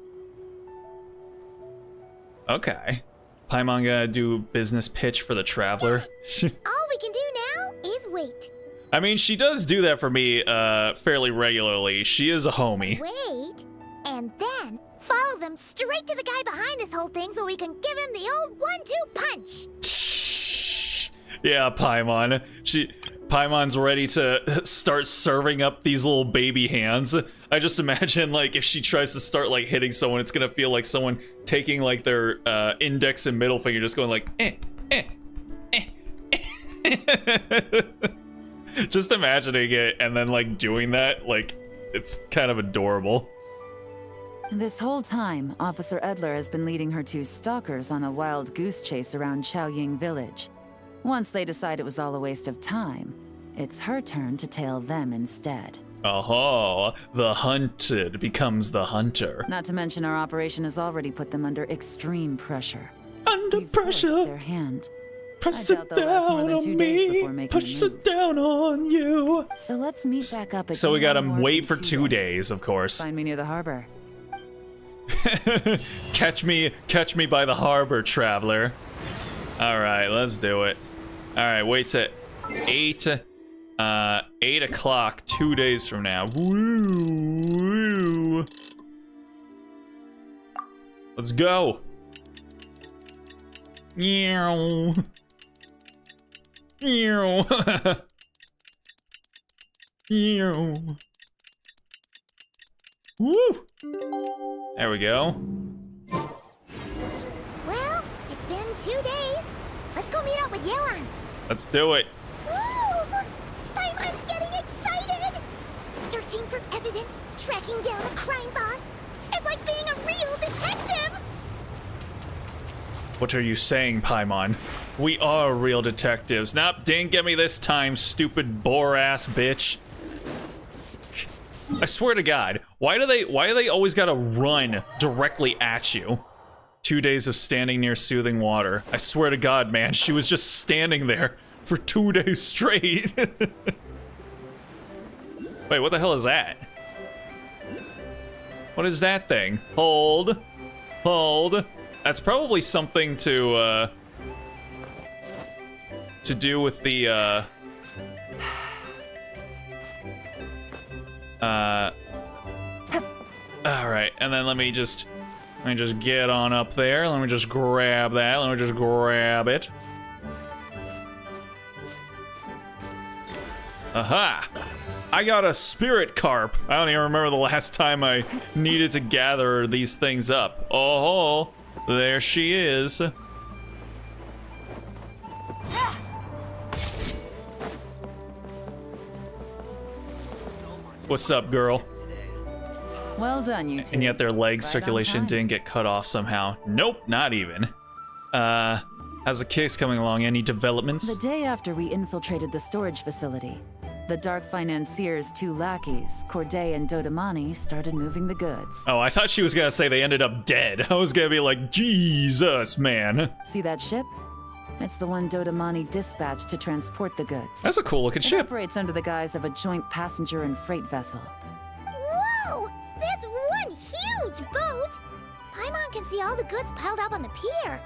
Okay. Paimon gonna do business pitch for the Traveler. All we can do now is wait. I mean, she does do that for me, fairly regularly. She is a homie. Wait, and then follow them straight to the guy behind this whole thing so we can give him the old 1-2 punch. Yeah, Paimon. Paimon's ready to start serving up these little baby hands. I just imagine, like, if she tries to start, like, hitting someone, it's gonna feel like someone taking, like, their index and middle finger, just going like, Just imagining it and then, like, doing that, like, it's kind of adorable. This whole time, Officer Edler has been leading her two stalkers on a wild goose chase around Chaoying village. Once they decide it was all a waste of time, it's her turn to tail them instead. Oh, the hunted becomes the hunter. Not to mention our operation has already put them under extreme pressure. Under We've forced pressure. their hand. Press I it doubt they'll last more down than 2 on days me. before making Push a move. it down on you. So let's meet back up again. So we gotta in more wait than for 2 days, of course. Find me near the harbor. Catch me by the harbor, Traveler. All right, let's do it. All right, wait's at 8 o'clock, 2 days from now. Woo, woo. Let's go. Meow. Meow. Meow. Woo. There we go. Well, it's been 2 days. Let's go meet up with Yelan. Let's do it. Woo! Paimon's getting excited! Searching for evidence, tracking down a crime boss. It's like being a real detective! What are you saying, Paimon? We are real detectives. Nope, didn't get me this time, stupid bore-ass bitch. I swear to God, why do they always gotta run directly at you? 2 days of standing near soothing water. I swear to God, man, she was just standing there for 2 days straight. Wait, what the hell is that? What is that thing? Hold. Hold. That's probably something to do with the, alright, and then let me just get on up there. Let me just grab that. Let me just grab it. Aha! I got a spirit carp. I don't even remember the last time I needed to gather these things up. Oh, there she is. What's up, girl? Well done, you two. And yet their leg Right on circulation time. didn't get cut off somehow. Nope, not even. How's the case coming along? Any developments? The day after we infiltrated the storage facility, the Dark Financier's 2 lackeys, Corday and Dodamani, started moving the goods. Oh, I thought she was gonna say they ended up dead. I was gonna be like, Jesus, man. See that ship? It's the one Dodamani dispatched to transport the goods. That's a cool looking It ship. operates under the guise of a joint passenger and freight vessel. Whoa! That's one huge boat! Paimon can see all the goods piled up on the pier.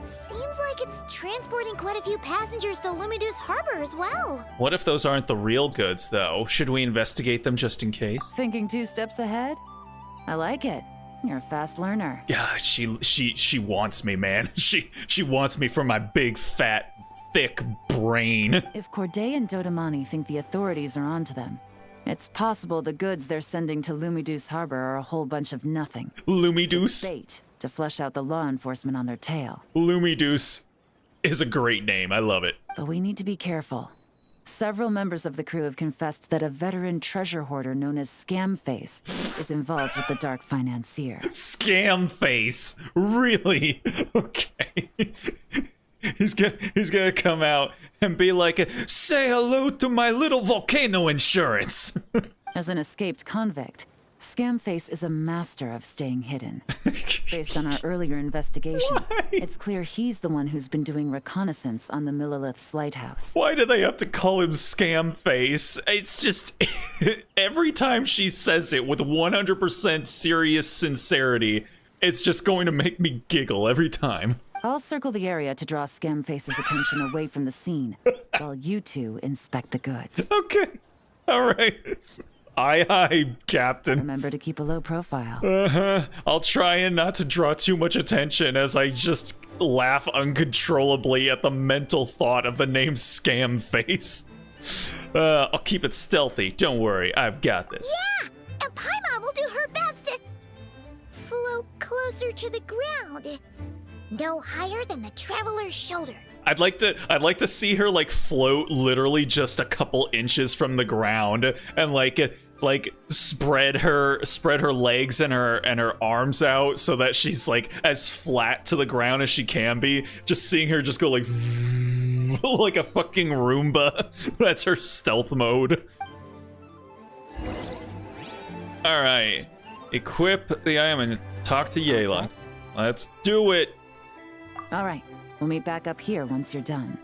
Seems like it's transporting quite a few passengers to Lumidu's harbor as well. What if those aren't the real goods, though? Should we investigate them just in case? Thinking 2 steps ahead? I like it. You're a fast learner. Yeah, she wants me, man. She wants me for my big, fat, thick brain. If Corday and Dodamani think the authorities are onto them, it's possible the goods they're sending to Lumidu's harbor are a whole bunch of nothing. Just Lumidus. bait to flush out the law enforcement on their tail. Lumidus is a great name. I love it. But we need to be careful. Several members of the crew have confessed that a veteran treasure hoarder known as Scamface is involved with the Dark Financier. Scam face. Really? Okay. He's gonna come out and be like, say hello to my little volcano insurance. As an escaped convict, Scamface is a master of staying hidden. Based on our earlier investigation, it's clear he's the one who's been doing reconnaissance on the Millilith's lighthouse. Why do they have to call him Scam Face? It's just every time she says it with 100% serious sincerity, it's just going to make me giggle every time. I'll circle the area to draw Scamface's attention away from the scene, while you two inspect the goods. Okay. All right. Aye, aye, Captain. Remember to keep a low profile. I'll try and not to draw too much attention as I just laugh uncontrollably at the mental thought of the name Scam Face. I'll keep it stealthy. Don't worry, I've got this. Yeah, and Paimon will do her best to float closer to the ground. No higher than the traveler's shoulder. I'd like to see her like float literally just a couple inches from the ground and like spread her legs and her arms out so that she's like as flat to the ground as she can be. Just seeing her just go like like a fucking Roomba. That's her stealth mode. All right, equip the item and talk to Yayla. Let's do it. All right, we'll meet back up here once you're done.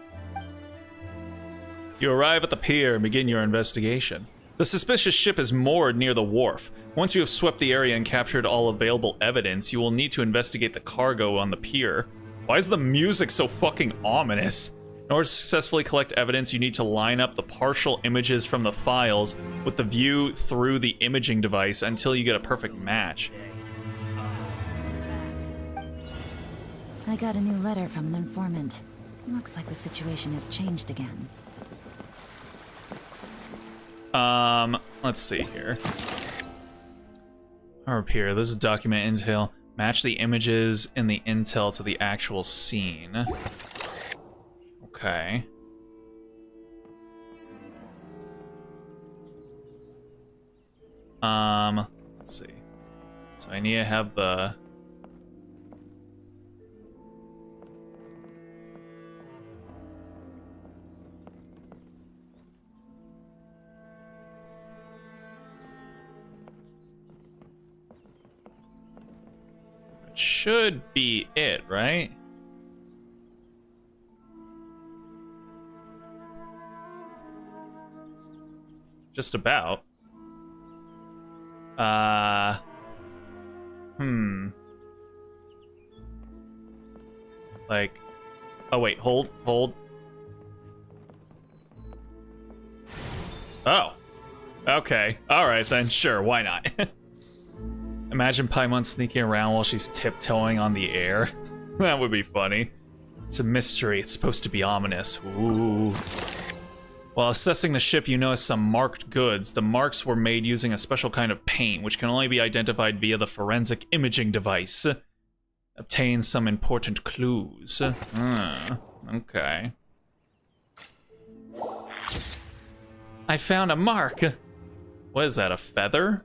You arrive at the pier and begin your investigation. The suspicious ship is moored near the wharf. Once you have swept the area and captured all available evidence, you will need to investigate the cargo on the pier. Why is the music so fucking ominous? In order to successfully collect evidence, you need to line up the partial images from the files with the view through the imaging device until you get a perfect match. I got a new letter from an informant. Looks like the situation has changed again. Let's see here. Up here, this is document intel. Match the images in the intel to the actual scene. Okay. Let's see. So I need to have the... Should be it, right? Just about. Like, oh wait, hold. Oh. Okay. Alright then, sure, why not? Imagine Paimon sneaking around while she's tiptoeing on the air. That would be funny. It's a mystery, it's supposed to be ominous. Ooh. While assessing the ship, you notice some marked goods. The marks were made using a special kind of paint, which can only be identified via the forensic imaging device. Obtain some important clues. Okay. I found a mark. What is that, a feather?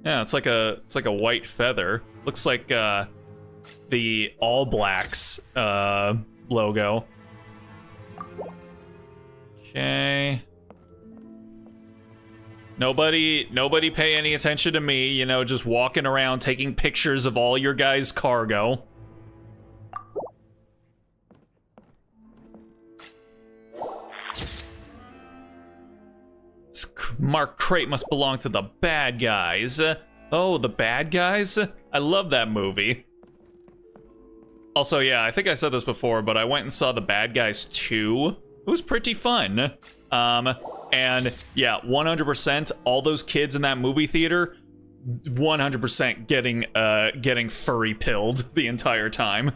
Yeah, it's like a white feather. Looks like the All Blacks logo. Okay. Nobody pay any attention to me, you know, just walking around taking pictures of all your guys' cargo. This marked crate must belong to the bad guys. Oh, the bad guys? I love that movie. Also, yeah, I think I said this before, but I went and saw The Bad Guys 2. It was pretty fun. And yeah, 100%, all those kids in that movie theater, 100% getting furry pilled the entire time.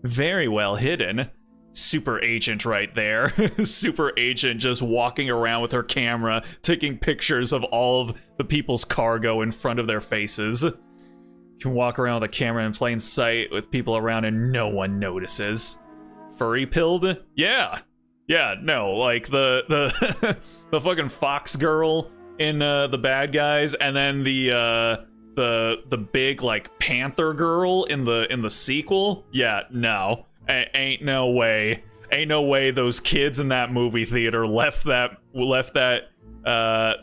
Very well hidden. Super agent right there. Super agent just walking around with her camera, taking pictures of all of the people's cargo in front of their faces. You can walk around with a camera in plain sight with people around and no one notices. Furry pilled? Yeah. Yeah, no, like the the fucking fox girl in The Bad Guys, and then the big like panther girl in the sequel. Yeah, no, ain't no way those kids in that movie theater left that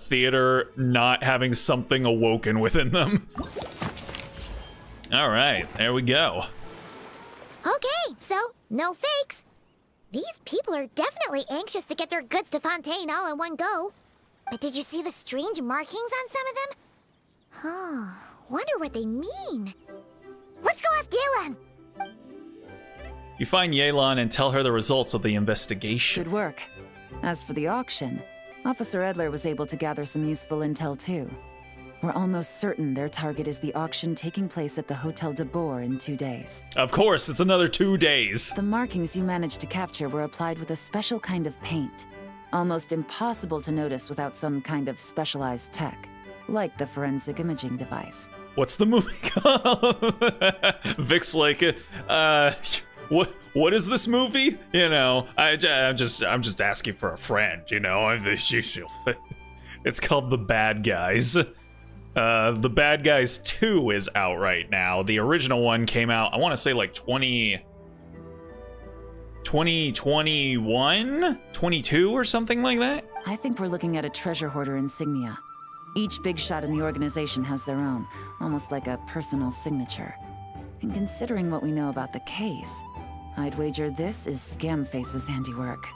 theater not having something awoken within them. All right, there we go. Okay, so no fakes. These people are definitely anxious to get their goods to Fontaine all in one go. But did you see the strange markings on some of them? Huh, wonder what they mean. Let's go ask Yelan. You find Yelan and tell her the results of the investigation. Good work. As for the auction, Officer Edler was able to gather some useful intel too. We're almost certain their target is the auction taking place at the Hotel de Boer in 2 days. Of course, it's another 2 days. The markings you managed to capture were applied with a special kind of paint. Almost impossible to notice without some kind of specialized tech, like the forensic imaging device. What's the movie called? Vic's like, what is this movie? You know, I'm just asking for a friend, you know. It's called The Bad Guys. The Bad Guys 2 is out right now. The original one came out, I want to say like 2021? 22 or something like that? I think we're looking at a treasure hoarder insignia. Each big shot in the organization has their own, almost like a personal signature. And considering what we know about the case, I'd wager this is Scamface's handiwork.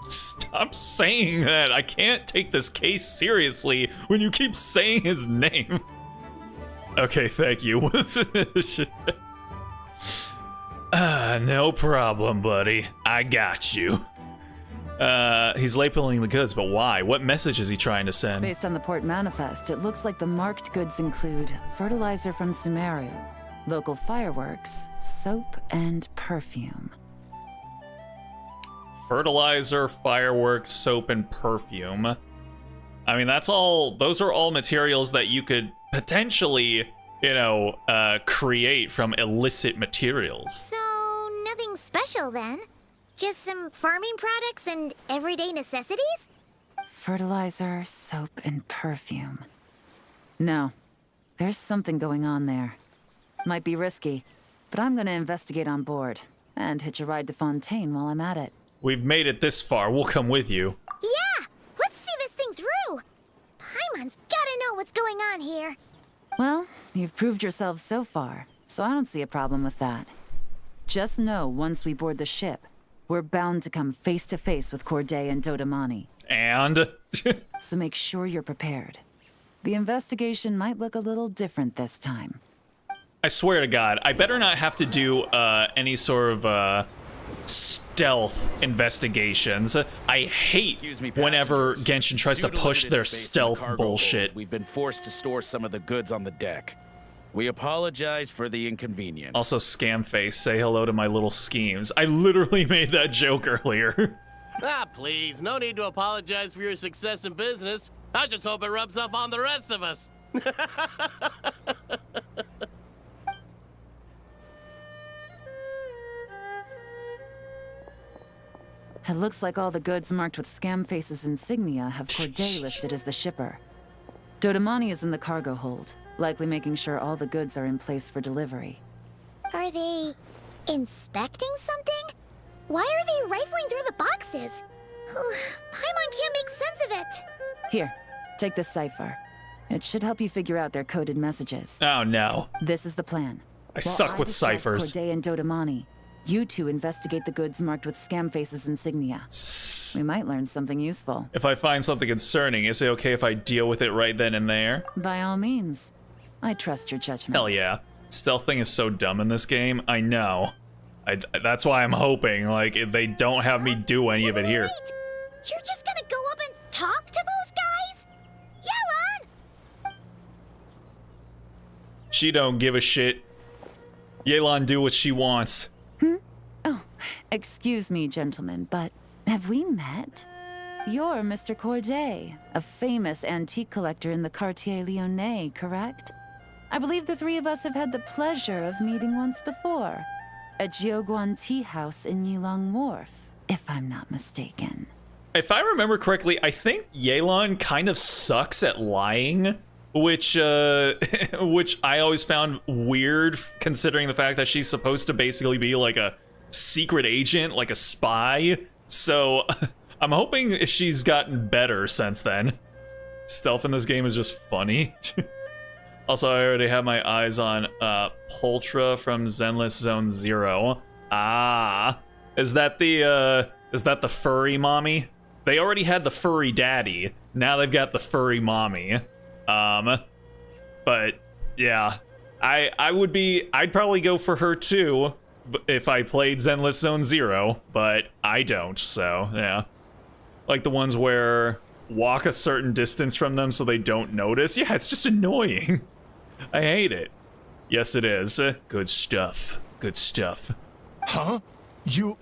Stop saying that. I can't take this case seriously when you keep saying his name. Okay, thank you. No problem, buddy. I got you. He's labeling the goods, but why? What message is he trying to send? Based on the port manifest, it looks like the marked goods include fertilizer from Sumeru, local fireworks, soap, and perfume. Fertilizer, fireworks, soap, and perfume. I mean, those are all materials that you could potentially, you know, create from illicit materials. So, nothing special then? Just some farming products and everyday necessities? Fertilizer, soap, and perfume. No, there's something going on there. Might be risky, but I'm gonna investigate on board and hitch a ride to Fontaine while I'm at it. We've made it this far. We'll come with you. Yeah! Let's see this thing through! Paimon's gotta know what's going on here. Well, you've proved yourselves so far, so I don't see a problem with that. Just know once we board the ship, we're bound to come face to face with Corday and Dodamani. And? So make sure you're prepared. The investigation might look a little different this time. I swear to God, I better not have to do any sort of stealth investigations. I hate whenever Genshin tries to push their stealth bullshit. We've been forced to store some of the goods on the deck. We apologize for the inconvenience. Also, scam face, say hello to my little schemes. I literally made that joke earlier. Ah, please, no need to apologize for your success in business. I just hope it rubs off on the rest of us. It looks like all the goods marked with Scamface's insignia have Corday listed as the shipper. Dodamani is in the cargo hold, likely making sure all the goods are in place for delivery. Are they inspecting something? Why are they rifling through the boxes? Paimon can't make sense of it. Here, take this cipher. It should help you figure out their coded messages. Oh no. This is the plan. I suck with ciphers. Corday and Dodamani, you two investigate the goods marked with Scamface's insignia. We might learn something useful. If I find something concerning, is it okay if I deal with it right then and there? By all means. I trust your judgment. Hell yeah. Stealthing is so dumb in this game. I know. That's why I'm hoping, like, if they don't have me do any of it here. Wait! You're just gonna go up and talk to those guys? Yelan! She don't give a shit. Yelan do what she wants. Oh, excuse me, gentlemen, but have we met? You're Mr. Corday, a famous antique collector in the Quartier Lyonnais, correct? I believe the three of us have had the pleasure of meeting once before. At Jiuguan Tea House in Yilong Wharf, if I'm not mistaken. If I remember correctly, I think Yelan kind of sucks at lying, which which I always found weird, considering the fact that she's supposed to basically be like a secret agent, like a spy. So I'm hoping she's gotten better since then. Stealth in this game is just funny. Also, I already have my eyes on Poltra from Zenless Zone Zero. Ah, is that the furry mommy? They already had the furry daddy. Now they've got the furry mommy. But yeah, I'd probably go for her too if I played Zenless Zone Zero, but I don't. So yeah, like the ones where walk a certain distance from them so they don't notice. Yeah, it's just annoying. I hate it. Yes, it is. Good stuff. Good stuff. Huh? You?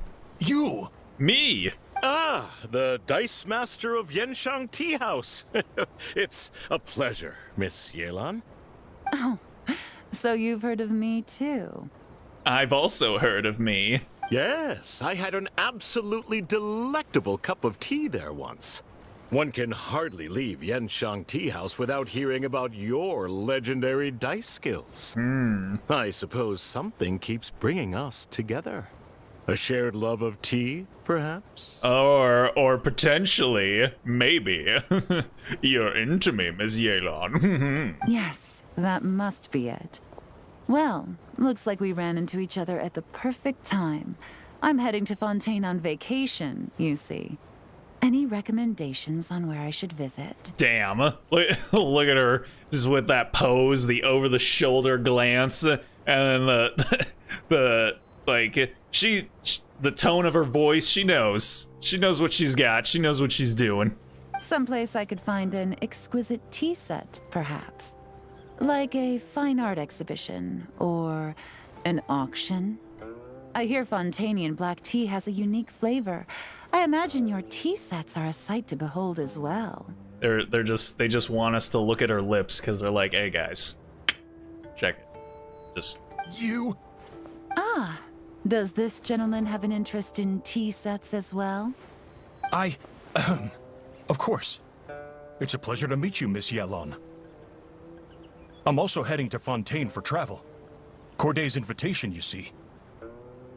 Me? Ah, the Dice Master of Yenshang Tea House. It's a pleasure, Miss Yelan. Oh, so you've heard of me too? I've also heard of me. Yes, I had an absolutely delectable cup of tea there once. One can hardly leave Yenshang Tea House without hearing about your legendary dice skills. I suppose something keeps bringing us together. A shared love of tea, perhaps? Or potentially, maybe, you're into me, Miss Yelan. Yes, that must be it. Well, looks like we ran into each other at the perfect time. I'm heading to Fontaine on vacation, you see. Any recommendations on where I should visit? Damn. Look at her, just with that pose, the over-the-shoulder glance, and then the tone of her voice, she knows. She knows what she's got. She knows what she's doing. Someplace I could find an exquisite tea set, perhaps. Like a fine art exhibition, or an auction. I hear Fontainian black tea has a unique flavor. I imagine your tea sets are a sight to behold as well. They just want us to look at her lips because they're like, hey guys, check it. Just You? Ah, does this gentleman have an interest in tea sets as well? Of course. It's a pleasure to meet you, Miss Yelan. I'm also heading to Fontaine for travel. Corday's invitation, you see.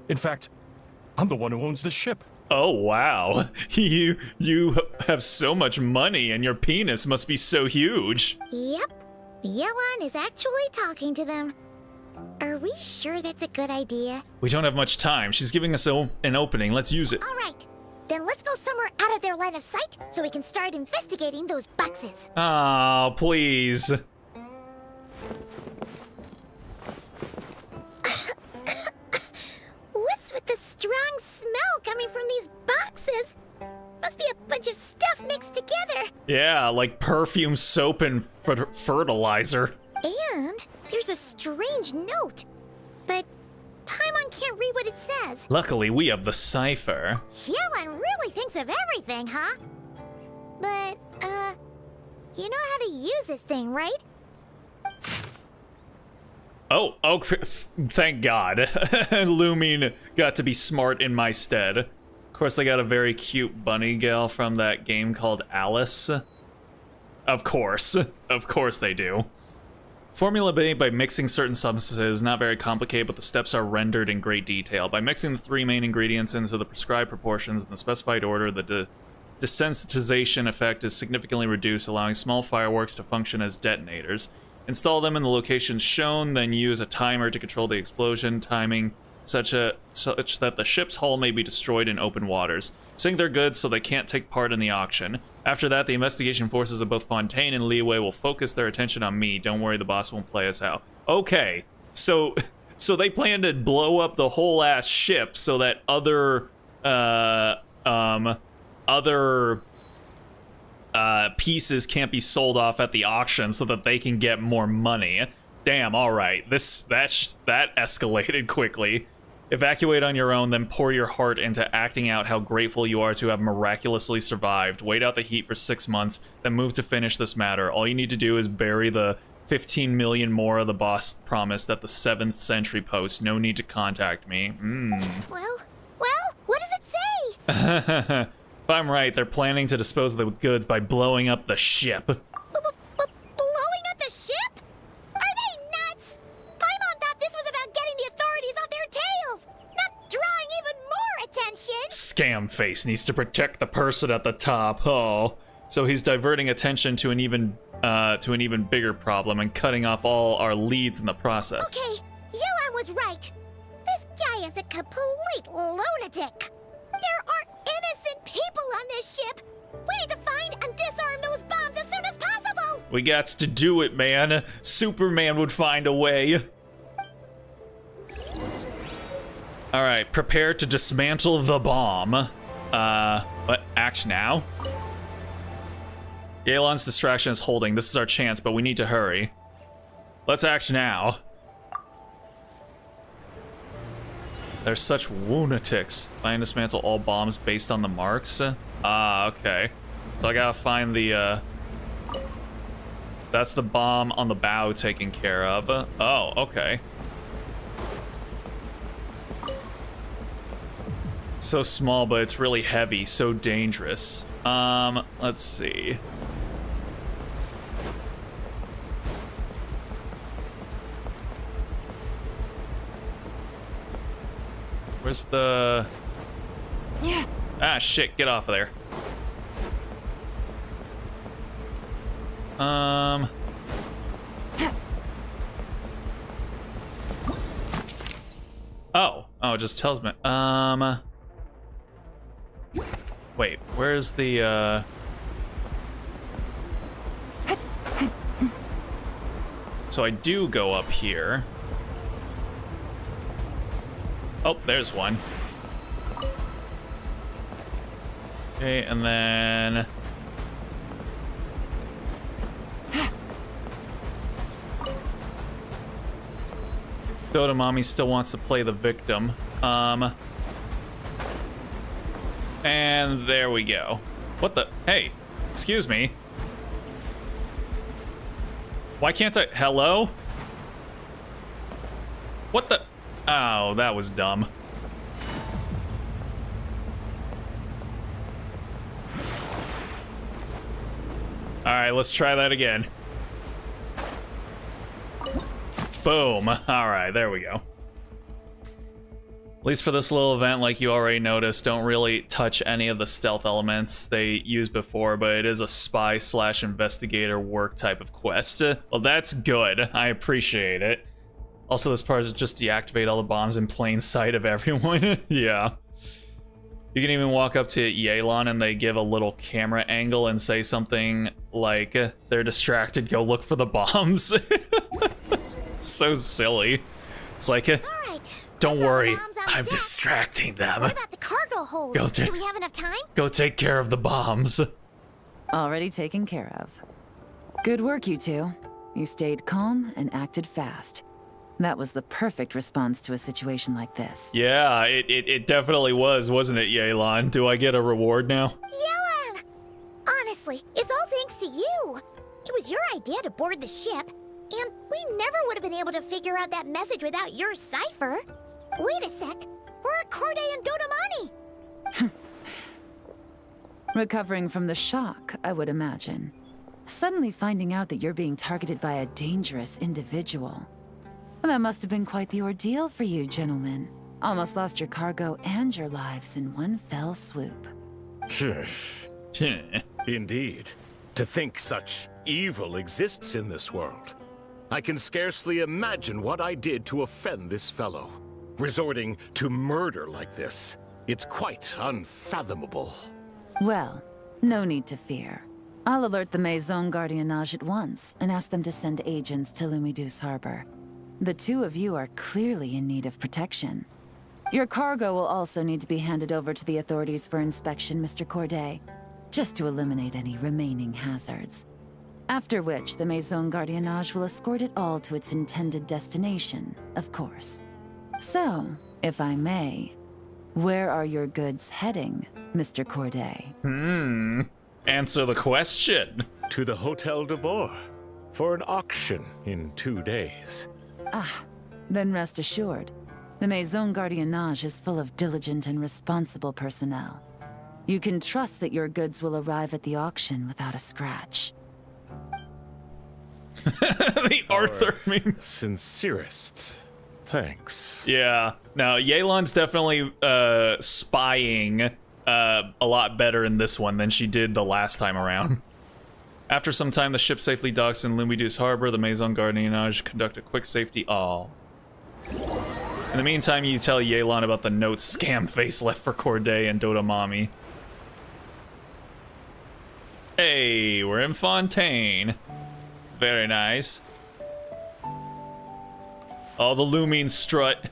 In fact, I'm the one who owns this ship. Oh wow, you have so much money and your penis must be so huge. Yep. Yelan is actually talking to them. Are we sure that's a good idea? We don't have much time. She's giving us an opening. Let's use it. All right. Then let's go somewhere we're out of their line of sight so we can start investigating those boxes. Oh, please. What's with the strong smell coming from these boxes? Must be a bunch of stuff mixed together. Yeah, like perfume, soap, and fertilizer. And there's a strange note. But Paimon can't read what it says. Luckily, we have the cipher. Yelan really thinks of everything, huh? But, you know how to use this thing, right? Oh, thank God. Lumin got to be smart in my stead. Of course, they got a very cute bunny gal from that game called Alice. Of course they do. Formula made by mixing certain substances is not very complicated, but the steps are rendered in great detail. By mixing the 3 main ingredients into the prescribed proportions in the specified order, the desensitization effect is significantly reduced, allowing small fireworks to function as detonators. Install them in the locations shown, then use a timer to control the explosion timing such that the ship's hull may be destroyed in open waters. Sink their goods so they can't take part in the auction. After that, the investigation forces of both Fontaine and Leeway will focus their attention on me. Don't worry, the boss won't play us out. Okay, so they plan to blow up the whole ass ship so that other pieces can't be sold off at the auction so that they can get more money. Damn, all right. That escalated quickly. Evacuate on your own, then pour your heart into acting out how grateful you are to have miraculously survived. Wait out the heat for 6 months, then move to finish this matter. All you need to do is bury the 15 million more the boss promised at the 7th century post. No need to contact me. Well, what does it say? If I'm right, they're planning to dispose of the goods by blowing up the ship. Blowing up the ship? Are they nuts? Paimon thought this was about getting the authorities on their tails, not drawing even more attention. Scam face needs to protect the person at the top. Oh, so he's diverting attention to an even bigger problem and cutting off all our leads in the process. Okay, Yelan was right. This guy is a complete lunatic. There are innocent people on this ship. We need to find and disarm those bombs as soon as possible. We got to do it, man. Superman would find a way. All right, prepare to dismantle the bomb. What? Act now? Yelan's distraction is holding. This is our chance, but we need to hurry. Let's act now. They're such lunatics. Plan to dismantle all bombs based on the marks. Okay. So I gotta find the, that's the bomb on the bow taken care of. Oh, okay. So small, but it's really heavy, so dangerous. Let's see. Where's the... Yeah. Ah, shit, get off of there. Oh, it just tells me. Wait, where's the, So I do go up here. Oh, there's one. Okay, and then... Dota Mommy still wants to play the victim. And there we go. What the? Hey, excuse me. Why can't I? Hello? What the? Oh, that was dumb. All right, let's try that again. Boom. All right, there we go. At least for this little event, like you already noticed, don't really touch any of the stealth elements they used before, but it is a spy/investigator work type of quest. Well, that's good. I appreciate it. Also, this part is just deactivate all the bombs in plain sight of everyone. Yeah. You can even walk up to Yelan and they give a little camera angle and say something like, they're distracted, go look for the bombs. So silly. It's like, All right. don't that's all the worry, bombs on the I'm deck. distracting them. What about the cargo hold? Go Do we have enough time? Go take care of the bombs. Already taken care of. Good work, you two. You stayed calm and acted fast. That was the perfect response to a situation like this. Yeah, it definitely was, wasn't it, Yelan? Do I get a reward now? Yelan! Honestly, it's all thanks to you. It was your idea to board the ship, and we never would have been able to figure out that message without your cipher. Wait a sec. Where are Corday and Dodamani? Recovering from the shock, I would imagine. Suddenly finding out that you're being targeted by a dangerous individual. That must have been quite the ordeal for you, gentlemen. Almost lost your cargo and your lives in one fell swoop. Indeed. To think such evil exists in this world. I can scarcely imagine what I did to offend this fellow. Resorting to murder like this. It's quite unfathomable. Well, no need to fear. I'll alert the Maison Gardiennage at once and ask them to send agents to Lumidus Harbor. The two of you are clearly in need of protection. Your cargo will also need to be handed over to the authorities for inspection, Mr. Corday, just to eliminate any remaining hazards. After which, the Maison Gardiennage will escort it all to its intended destination, of course. So, if I may, where are your goods heading, Mr. Corday? Answer the question. To the Hotel de Boer for an auction in 2 days. Ah, then rest assured. The Maison Gardiennage is full of diligent and responsible personnel. You can trust that your goods will arrive at the auction without a scratch. The Arthur meme. Sincerest. Thanks. Yeah. Now, Yelan's definitely spying a lot better in this one than she did the last time around. After some time, the ship safely docks in Lumidus Harbor. The Maison Gardiennage conduct a quick safety all. In the meantime, you tell Yelan about the note scam face left for Corday and Dodamami. Hey, we're in Fontaine. Very nice. Oh, the Lumine strut.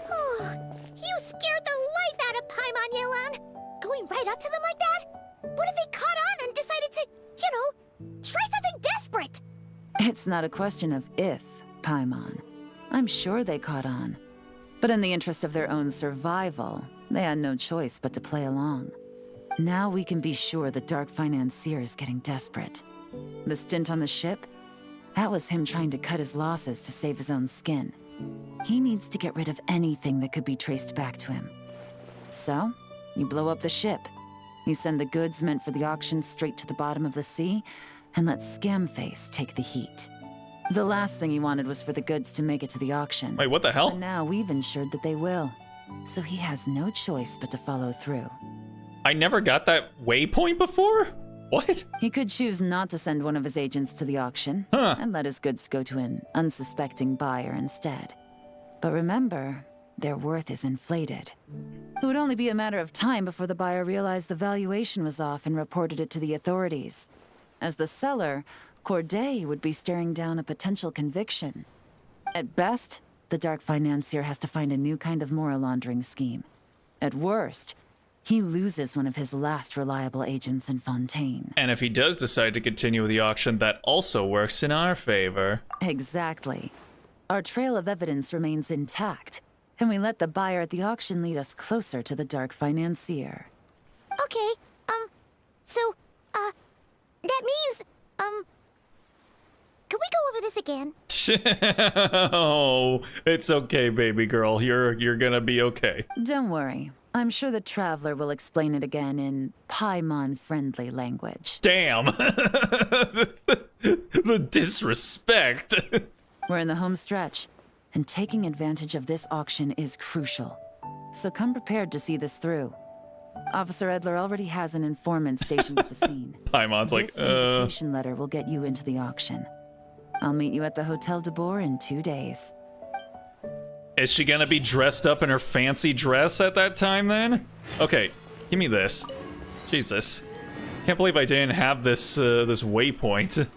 Oh, you scared the life out of Paimon, Yelan. Going right up to them like that? What if they caught on and decided to, try something desperate? It's not a question of if, Paimon. I'm sure they caught on. But in the interest of their own survival, they had no choice but to play along. Now we can be sure the Dark Financier is getting desperate. The stint on the ship? That was him trying to cut his losses to save his own skin. He needs to get rid of anything that could be traced back to him. So, you blow up the ship. You send the goods meant for the auction straight to the bottom of the sea, and let Scamface take the heat. The last thing he wanted was for the goods to make it to the auction. Wait, what the hell? But now we've ensured that they will. So he has no choice but to follow through. I never got that waypoint before? What? He could choose not to send one of his agents to the auction, and let his goods go to an unsuspecting buyer instead. But remember, their worth is inflated. It would only be a matter of time before the buyer realized the valuation was off and reported it to the authorities. As the seller, Corday would be staring down a potential conviction. At best, the Dark Financier has to find a new kind of moral laundering scheme. At worst, he loses one of his last reliable agents in Fontaine. And if he does decide to continue with the auction, that also works in our favor. Exactly. Our trail of evidence remains intact, and we let the buyer at the auction lead us closer to the Dark Financier. Okay, that means, can we go over this again? Oh, it's okay, baby girl. You're gonna be okay. Don't worry. I'm sure the Traveler will explain it again in Paimon-friendly language. Damn. The disrespect. We're in the home stretch, and taking advantage of this auction is crucial. So come prepared to see this through. Officer Edler already has an informant stationed at the scene. Paimon's like, This invitation letter will get you into the auction. I'll meet you at the Hotel de Boer in 2 days. Is she gonna be dressed up in her fancy dress at that time then? Okay, give me this. Jesus. Can't believe I didn't have this, this waypoint.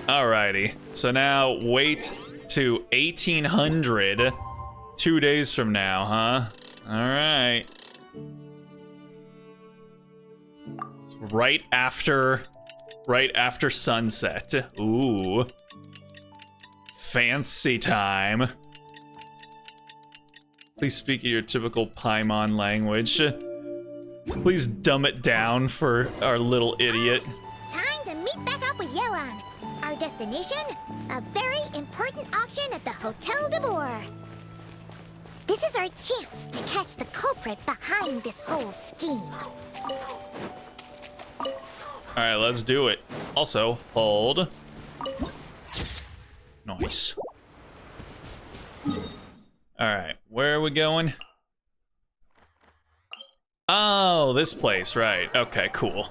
Alrighty, so now wait to 1800, 2 days from now, huh? Alright. Right after sunset. Ooh. Fancy time. Please speak in your typical Paimon language. Please dumb it down for our little idiot. Time to meet back up with Yelan. Our destination? A very important auction at the Hotel de Boer. This is our chance to catch the culprit behind this whole scheme. Alright, let's do it. Also, hold. Nice. Alright, where are we going? Oh, this place, right. Okay, cool.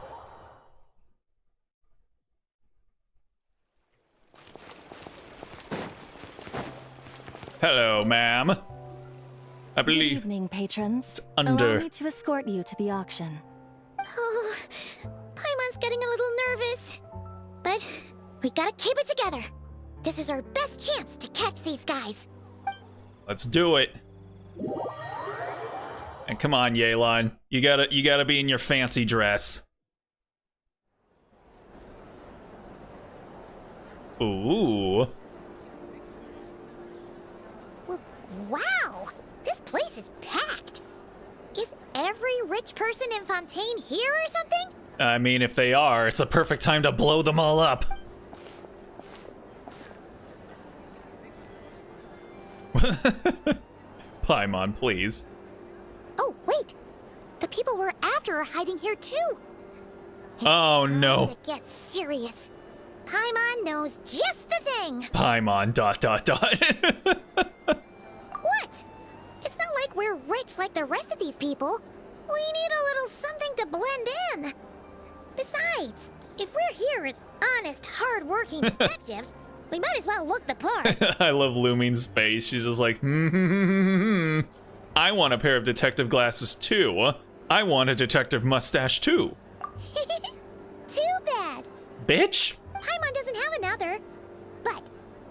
Hello, ma'am. I Good believe evening, patrons. it's under. Allow me to escort you to the auction. Oh, Paimon's getting a little nervous. But we gotta keep it together. This is our best chance to catch these guys. Let's do it. And come on, Yelan. You gotta be in your fancy dress. Ooh. Well, wow! This place is packed. Is every rich person in Fontaine here or something? I mean, if they are, it's a perfect time to blow them all up. Paimon, please. Oh, wait. The people we're after are hiding here too. It's Oh, time no. to get serious. Paimon knows just the thing. Paimon, ... What? It's not like we're rich like the rest of these people. We need a little something to blend in. Besides, if we're here as honest, hard-working detectives, we might as well look the part. I love Lumine's face. She's just like, I want a pair of detective glasses too. I want a detective mustache too. Too bad. Bitch! Paimon doesn't have another. But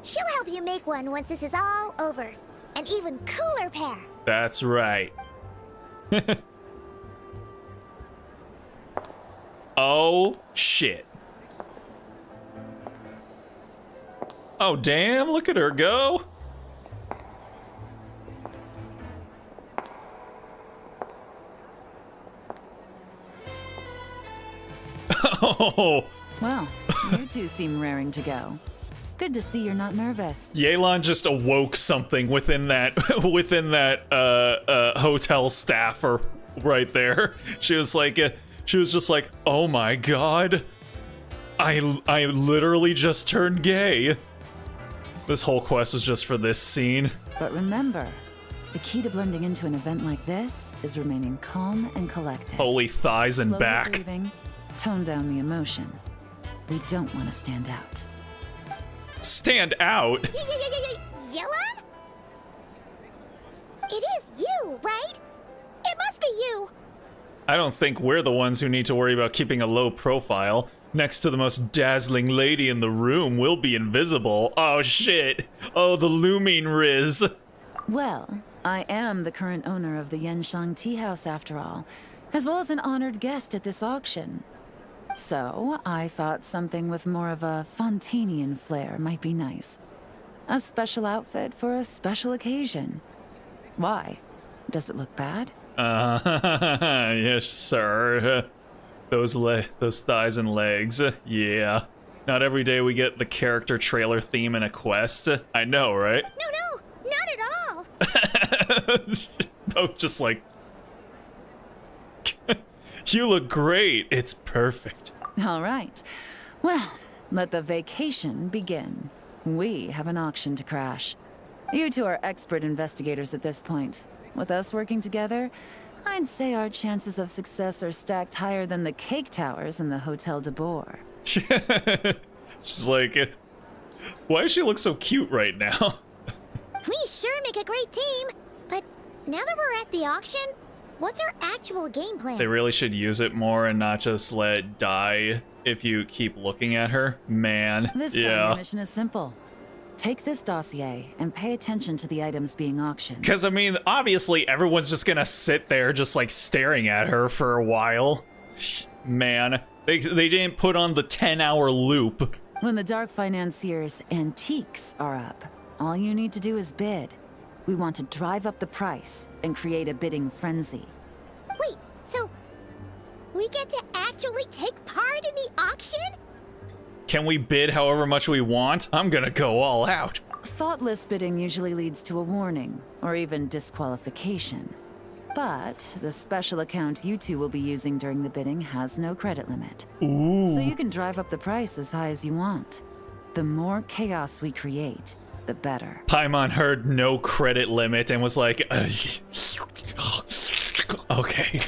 she'll help you make one once this is all over. An even cooler pair. That's right. Oh, shit. Oh, damn, look at her go. Oh, Well, you two seem raring to go. Good to see you're not nervous. Yelan just awoke something within that hotel staffer right there. She was just like, oh my god, I literally just turned gay. This whole quest was just for this scene. But remember, the key to blending into an event like this is remaining calm and collected. Holy thighs and Slowly back. breathing, tone down the emotion. We don't want to stand out. Stand out? Yelan? It is you, right? It must be you. I don't think we're the ones who need to worry about keeping a low profile. Next to the most dazzling lady in the room, we'll be invisible. Oh shit. Oh, the Lumine Riz. Well, I am the current owner of the Yenshang Tea House after all, as well as an honored guest at this auction. So, I thought something with more of a Fontainian flair might be nice. A special outfit for a special occasion. Why? Does it look bad? Yes, sir. Those thighs and legs. Yeah. Not every day we get the character trailer theme in a quest. I know, right? No, not at all. Both just like, you look great. It's perfect. All right. Well, let the vacation begin. We have an auction to crash. You two are expert investigators at this point. With us working together, I'd say our chances of success are stacked higher than the cake towers in the Hotel de Boer. She's like, why does she look so cute right now? We make a great team. But now that we're at the auction, what's our actual game plan? They really should use it more and not just let it die if you keep looking at her. Man, This time your mission is simple. Take this dossier and pay attention to the items being auctioned. Because, I mean, obviously everyone's just gonna sit there just, like, staring at her for a while. Man, they didn't put on the 10-hour loop. When the Dark Financier's antiques are up, all you need to do is bid. We want to drive up the price and create a bidding frenzy. Wait, so we get to actually take part in the auction? Can we bid however much we want? I'm gonna go all out. Thoughtless bidding usually leads to a warning, or even disqualification. But the special account you two will be using during the bidding has no credit limit. Ooh. So you can drive up the price as high as you want. The more chaos we create, the better. Paimon heard no credit limit and was like, okay.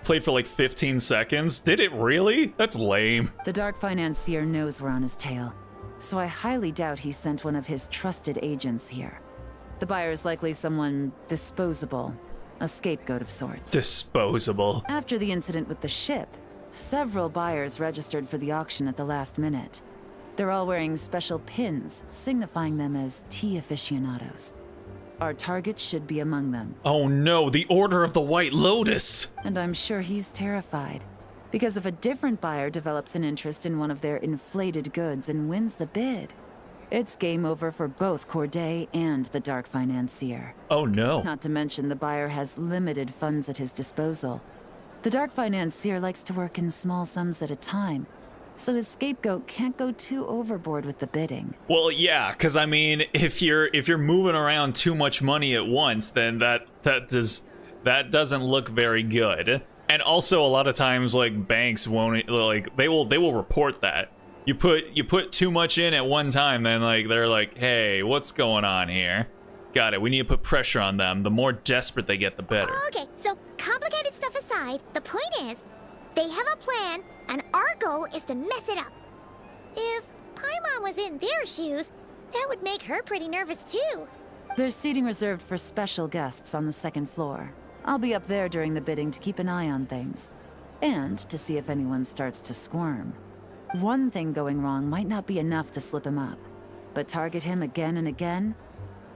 Played for like 15 seconds. Did it really? That's lame. The Dark Financier knows we're on his tail, so I highly doubt he sent one of his trusted agents here. The buyer is likely someone disposable, a scapegoat of sorts. Disposable. After the incident with the ship, several buyers registered for the auction at the last minute. They're all wearing special pins, signifying them as tea aficionados. Our target should be among them. Oh no, the Order of the White Lotus! And I'm sure he's terrified. Because if a different buyer develops an interest in one of their inflated goods and wins the bid, it's game over for both Corday and the Dark Financier. Oh no. Not to mention the buyer has limited funds at his disposal. The Dark Financier likes to work in small sums at a time, so his scapegoat can't go too overboard with the bidding. Well, yeah, because I mean, if you're moving around too much money at once, then that doesn't look very good. And also, a lot of times, like, banks won't, like, they will report that. You put too much in at one time, then like they're like, hey, what's going on here? Got it. We need to put pressure on them. The more desperate they get, the better. Okay, so complicated stuff aside, the point is, they have a plan, and our goal is to mess it up. If Paimon was in their shoes, that would make her pretty nervous too. There's seating reserved for special guests on the second floor. I'll be up there during the bidding to keep an eye on things, and to see if anyone starts to squirm. One thing going wrong might not be enough to slip him up, but target him again and again,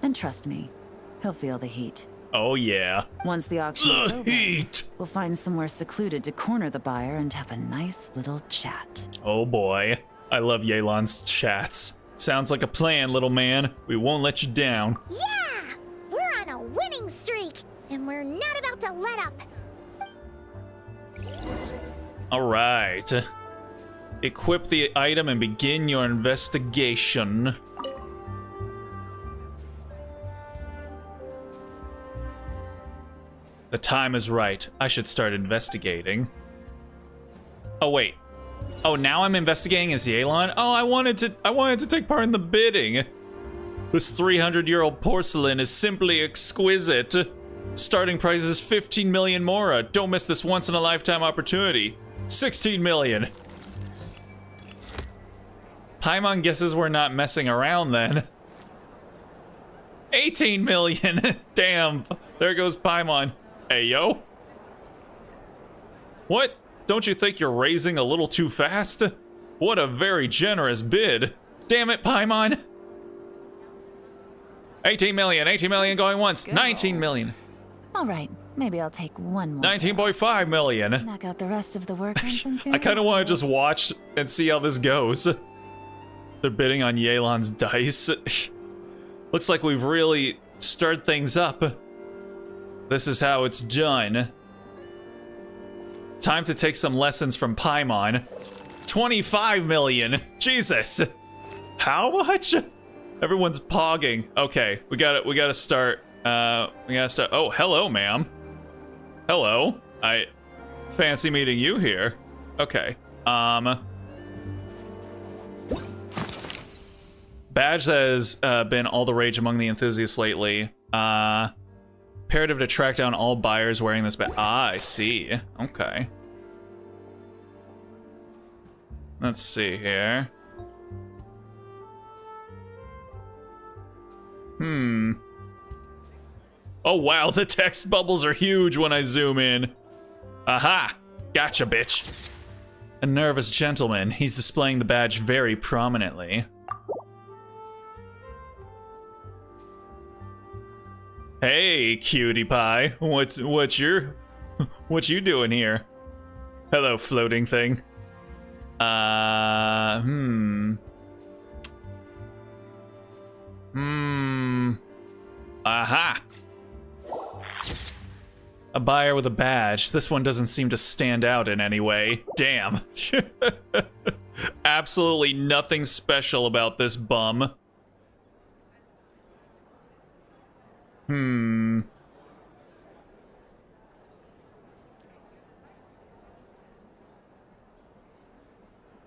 and trust me, he'll feel the heat. Oh yeah. Once the auction is over, Heat! we'll find somewhere secluded to corner the buyer and have a nice little chat. Oh boy. I love Yelan's chats. Sounds like a plan, little man. We won't let you down. Yeah! We're on a winning streak, and we're not about to let up. Alright. Equip the item and begin your investigation. The time is right. I should start investigating. Oh wait. Oh, now I'm investigating as Yelan? Oh, I wanted to take part in the bidding. This 300-year-old porcelain is simply exquisite. Starting price is 15 million mora. Don't miss this once-in-a-lifetime opportunity. 16 million. Paimon guesses we're not messing around then. 18 million. Damn. There goes Paimon. Hey, yo. What? Don't you think you're raising a little too fast? What a very generous bid. Damn it, Paimon. 18 million going once. 19 million. All right, maybe I'll take one more. 19.5 million. Knock out the rest of the work on some I kind of want to just watch and see how this goes. They're bidding on Yelan's dice. Looks like we've really stirred things up. This is how it's done. Time to take some lessons from Paimon. 25 million. Jesus. How much? Everyone's pogging. Okay, we gotta start. Oh, hello, ma'am. Hello. I fancy meeting you here. Okay. Badge that has been all the rage among the enthusiasts lately. Imperative to track down all buyers wearing this badge. Ah, I see. Okay. Let's see here. Oh wow, the text bubbles are huge when I zoom in. Aha! Gotcha, bitch. A nervous gentleman. He's displaying the badge very prominently. Hey, cutie pie. What you doing here? Hello, floating thing. Aha! A buyer with a badge. This one doesn't seem to stand out in any way. Damn. Absolutely nothing special about this bum.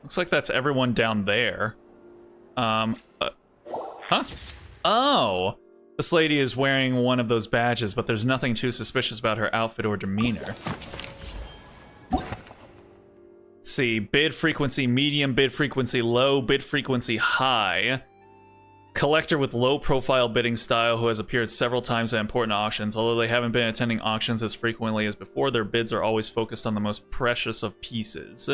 Looks like that's everyone down there. Huh? Oh! This lady is wearing one of those badges, but there's nothing too suspicious about her outfit or demeanor. Let's see, bid frequency medium, bid frequency low, bid frequency high. Collector with low profile bidding style who has appeared several times at important auctions. Although they haven't been attending auctions as frequently as before, their bids are always focused on the most precious of pieces.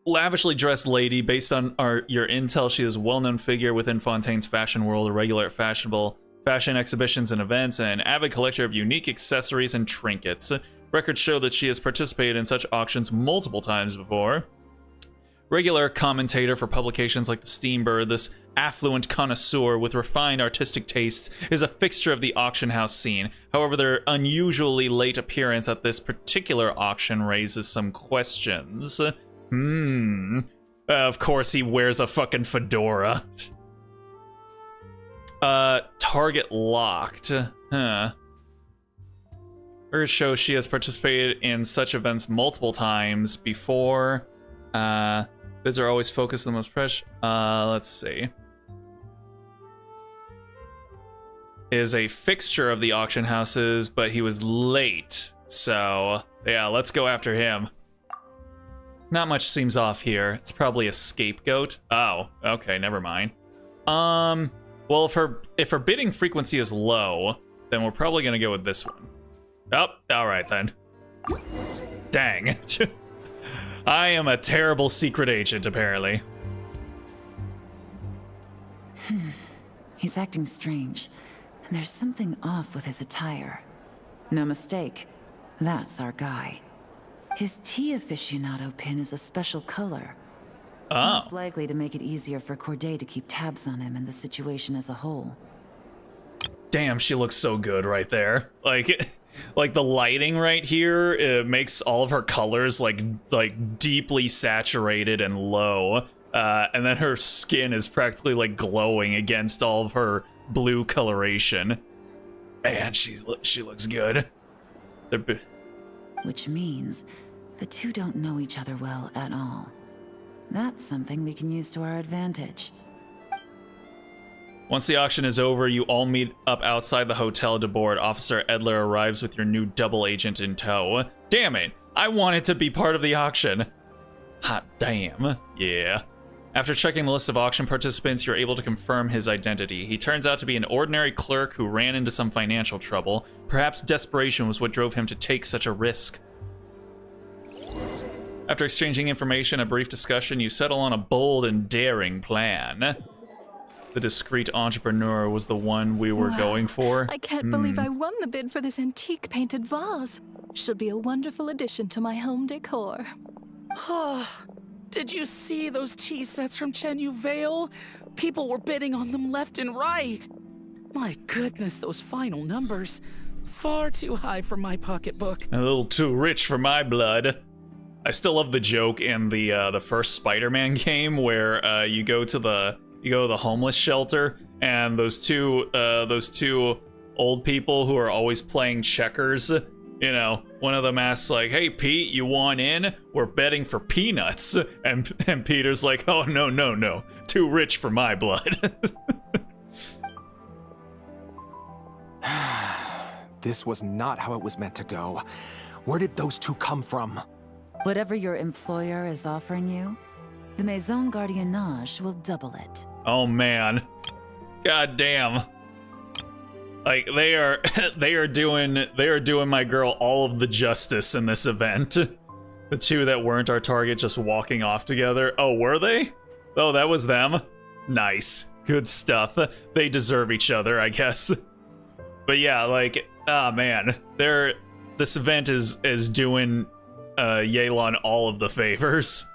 Lavishly dressed lady. Based on your intel, she is a well-known figure within Fontaine's fashion world, a regular at fashionable fashion exhibitions and events, and an avid collector of unique accessories and trinkets. Records show that she has participated in such auctions multiple times before. Regular commentator for publications like the Steambird, this affluent connoisseur with refined artistic tastes is a fixture of the auction house scene. However, their unusually late appearance at this particular auction raises some questions. Of course he wears a fucking fedora. Target locked. Huh. Records show she has participated in such events multiple times before. Bids are always focused on the most precious. Let's see. Is a fixture of the auction houses, but he was late. So, yeah, let's go after him. Not much seems off here. It's probably a scapegoat. Oh, okay, never mind. Well, if her bidding frequency is low, then we're probably gonna go with this one. Oh, all right then. Dang. I am a terrible secret agent, apparently. He's acting strange, and there's something off with his attire. No mistake, that's our guy. His tea aficionado pin is a special color. Oh. Most likely to make it easier for Corday to keep tabs on him and the situation as a whole. Damn, she looks so good right there. Like the lighting right here, it makes all of her colors like deeply saturated and low. And then her skin is practically like glowing against all of her blue coloration. Man, she looks good. Which means the two don't know each other well at all. That's something we can use to our advantage. Once the auction is over, you all meet up outside the hotel to board. Officer Edler arrives with your new double agent in tow. Damn it! I wanted to be part of the auction. Hot damn. Yeah. After checking the list of auction participants, you're able to confirm his identity. He turns out to be an ordinary clerk who ran into some financial trouble. Perhaps desperation was what drove him to take such a risk. After exchanging information, a brief discussion, you settle on a bold and daring plan. The discreet entrepreneur was the one we were going for. I can't believe I won the bid for this antique painted vase. Should be a wonderful addition to my home decor. Did you see those tea sets from Chenyu Vale? People were bidding on them left and right. My goodness, those final numbers. Far too high for my pocketbook. A little too rich for my blood. I still love the joke in the first Spider-Man game where you go to the homeless shelter and those two old people who are always playing checkers. You know, one of them asks like, "Hey Pete, you want in? We're betting for peanuts." And Peter's like, "Oh no, too rich for my blood." This was not how it was meant to go. Where did those two come from? Whatever your employer is offering you, the Maison Gardiennage will double it. Oh man. God damn. Like they are doing my girl all of the justice in this event. The two that weren't our target just walking off together. Oh, were they? Oh, that was them. Nice. Good stuff. They deserve each other, I guess. But yeah, like, ah, man, this event is doing Yelan all of the favors.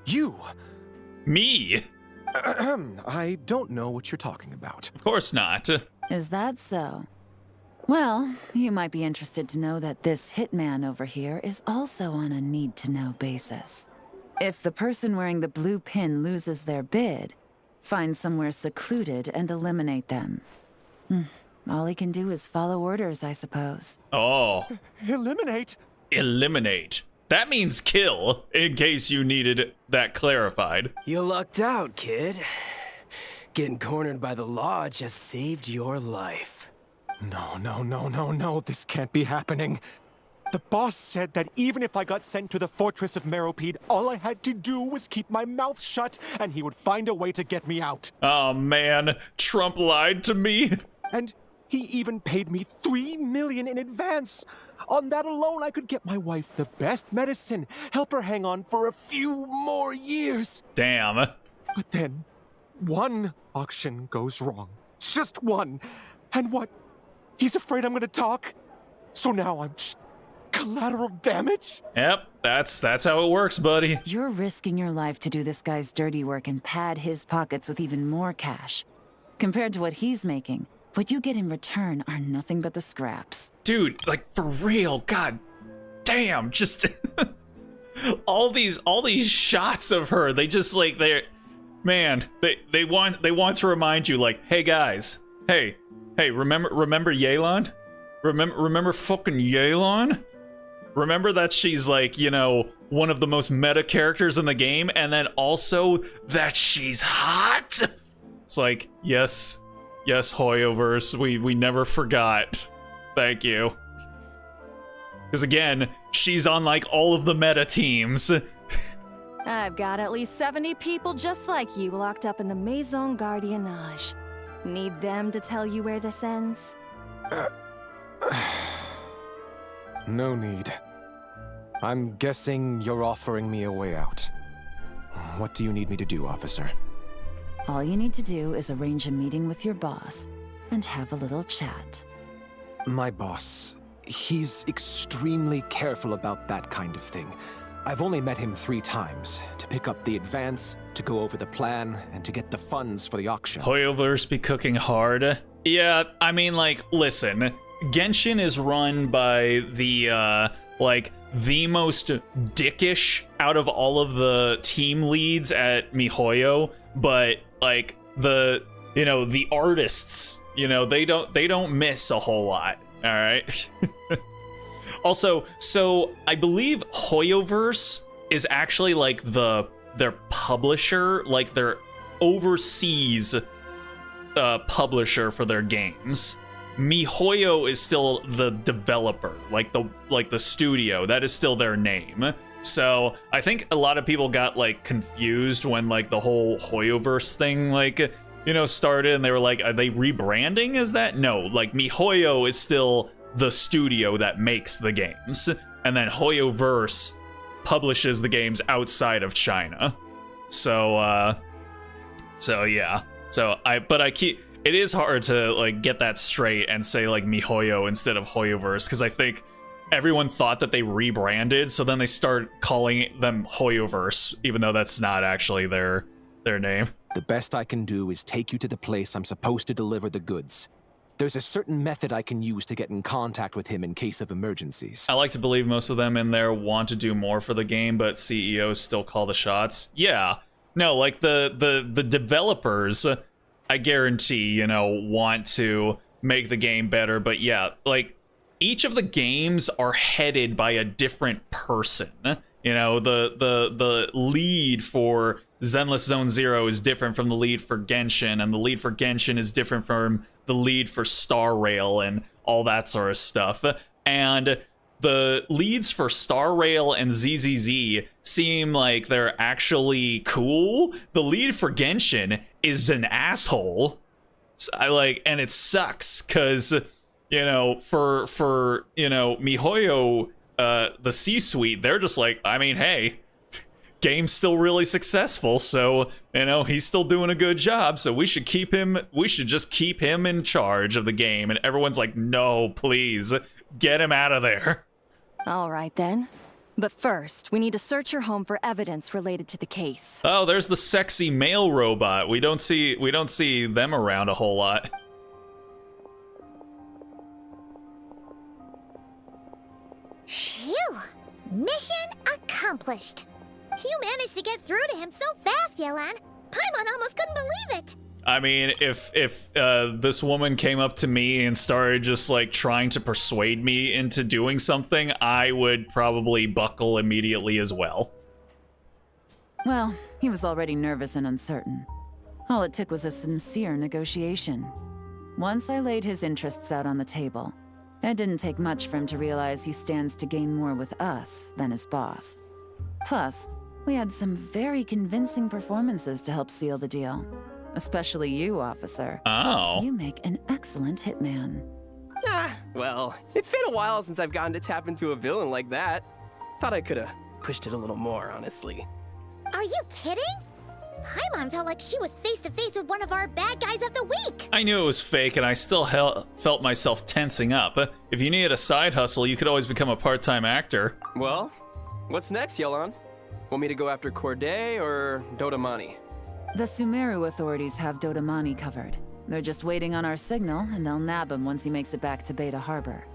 You! Me? I don't know what you're talking about. Of course not. Is that so? Well, you might be interested to know that this hitman over here is also on a need-to-know basis. If the person wearing the blue pin loses their bid, find somewhere secluded and eliminate them. All he can do is follow orders, I suppose. Oh. Eliminate? Eliminate. That means kill, in case you needed that clarified. You lucked out, kid. Getting cornered by the law just saved your life. No. This can't be happening. The boss said that even if I got sent to the fortress of Meropide, all I had to do was keep my mouth shut, and he would find a way to get me out. Oh man, Trump lied to me. And he even paid me $3 million in advance. On that alone, I could get my wife the best medicine, help her hang on for a few more years. Damn. But then, one auction goes wrong. Just one. And what? He's afraid I'm gonna talk? So now I'm just collateral damage? Yep, that's how it works, buddy. You're risking your life to do this guy's dirty work and pad his pockets with even more cash. Compared to what he's making, what you get in return are nothing but the scraps. Dude, like for real, god damn, just all these shots of her, they just like they want to remind you like, hey guys, hey, remember Yelan? Remember fucking Yelan? Remember that she's like, you know, one of the most meta characters in the game, and then also that she's hot? It's like, yes, Hoyoverse, we never forgot. Thank you. Because again, she's on like all of the meta teams. I've got at least 70 people just like you locked up in the Maison Gardiennage. Need them to tell you where this ends? No need. I'm guessing you're offering me a way out. What do you need me to do, officer? All you need to do is arrange a meeting with your boss and have a little chat. My boss, he's extremely careful about that kind of thing. I've only met him 3 times, to pick up the advance, to go over the plan, and to get the funds for the auction. Hoyoverse be cooking hard. Yeah, I mean, like, listen, Genshin is run by the, the most dickish out of all of the team leads at MiHoYo, but, like, the artists, they don't miss a whole lot, alright? Also, so I believe Hoyoverse is actually like their publisher, like their overseas publisher for their games. MiHoYo is still the developer, like the studio. That is still their name. So I think a lot of people got like confused when like the whole Hoyoverse thing started, and they were like, are they rebranding? Is that? No, like MiHoYo is still the studio that makes the games, and then Hoyoverse publishes the games outside of China. So yeah. It is hard to like get that straight and say like MiHoYo instead of Hoyoverse, because I think everyone thought that they rebranded, so then they start calling them Hoyoverse, even though that's not actually their name. The best I can do is take you to the place I'm supposed to deliver the goods. There's a certain method I can use to get in contact with him in case of emergencies. I like to believe most of them in there want to do more for the game, but CEOs still call the shots. Yeah. No, like the developers, I guarantee, want to make the game better, but yeah, like each of the games are headed by a different person. The lead for Zenless Zone Zero is different from the lead for Genshin, and the lead for Genshin is different from the lead for Star Rail and all that sort of stuff. And the leads for Star Rail and ZZZ seem like they're actually cool. The lead for Genshin is an asshole. And it sucks because, you know, for you know, MiHoYo, the C-suite, they're just like, I mean, hey, game's still really successful, so, you know, he's still doing a good job, so we should just keep him in charge of the game. And everyone's like, no, please, get him out of there. All right, then. But first, we need to search your home for evidence related to the case. Oh, there's the sexy male robot. We don't see them around a whole lot. Phew! Mission accomplished. You managed to get through to him so fast, Yelan. Paimon almost couldn't believe it. I mean, if this woman came up to me and started just like trying to persuade me into doing something, I would probably buckle immediately as well. Well, he was already nervous and uncertain. All it took was a sincere negotiation. Once I laid his interests out on the table, it didn't take much for him to realize he stands to gain more with us than his boss. Plus, we had some very convincing performances to help seal the deal. Especially you, officer. Oh. You make an excellent hitman. Ah, well, it's been a while since I've gotten to tap into a villain like that. Thought I could have pushed it a little more, honestly. Are you kidding? Paimon felt like she was face to face with one of our bad guys of the week. I knew it was fake, and I still felt myself tensing up. If you needed a side hustle, you could always become a part-time actor. Well, what's next, Yelan? Want me to go after Corday or Dodamani? The Sumeru authorities have Dodamani covered. They're just waiting on our signal, and they'll nab him once he makes it back to Beta Harbor.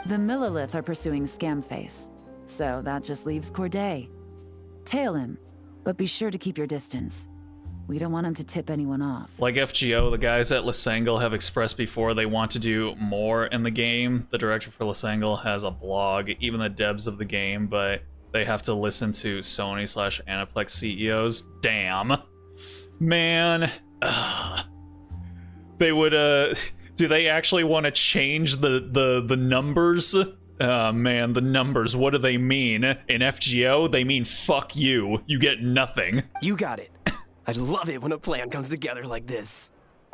The Millilith are pursuing Scamface, so that just leaves Corday. Tail him, but be sure to keep your distance. We don't want him to tip anyone off. Like FGO, the guys at Lysangle have expressed before they want to do more in the game. The director for Lysangle has a blog, even the devs of the game, but they have to listen to Sony/Aniplex CEOs. Damn. Man. Ugh. They would, do they actually want to change the numbers? Man, the numbers, what do they mean? In FGO, they mean fuck you. You get nothing. You got it. I love it when a plan comes together like this.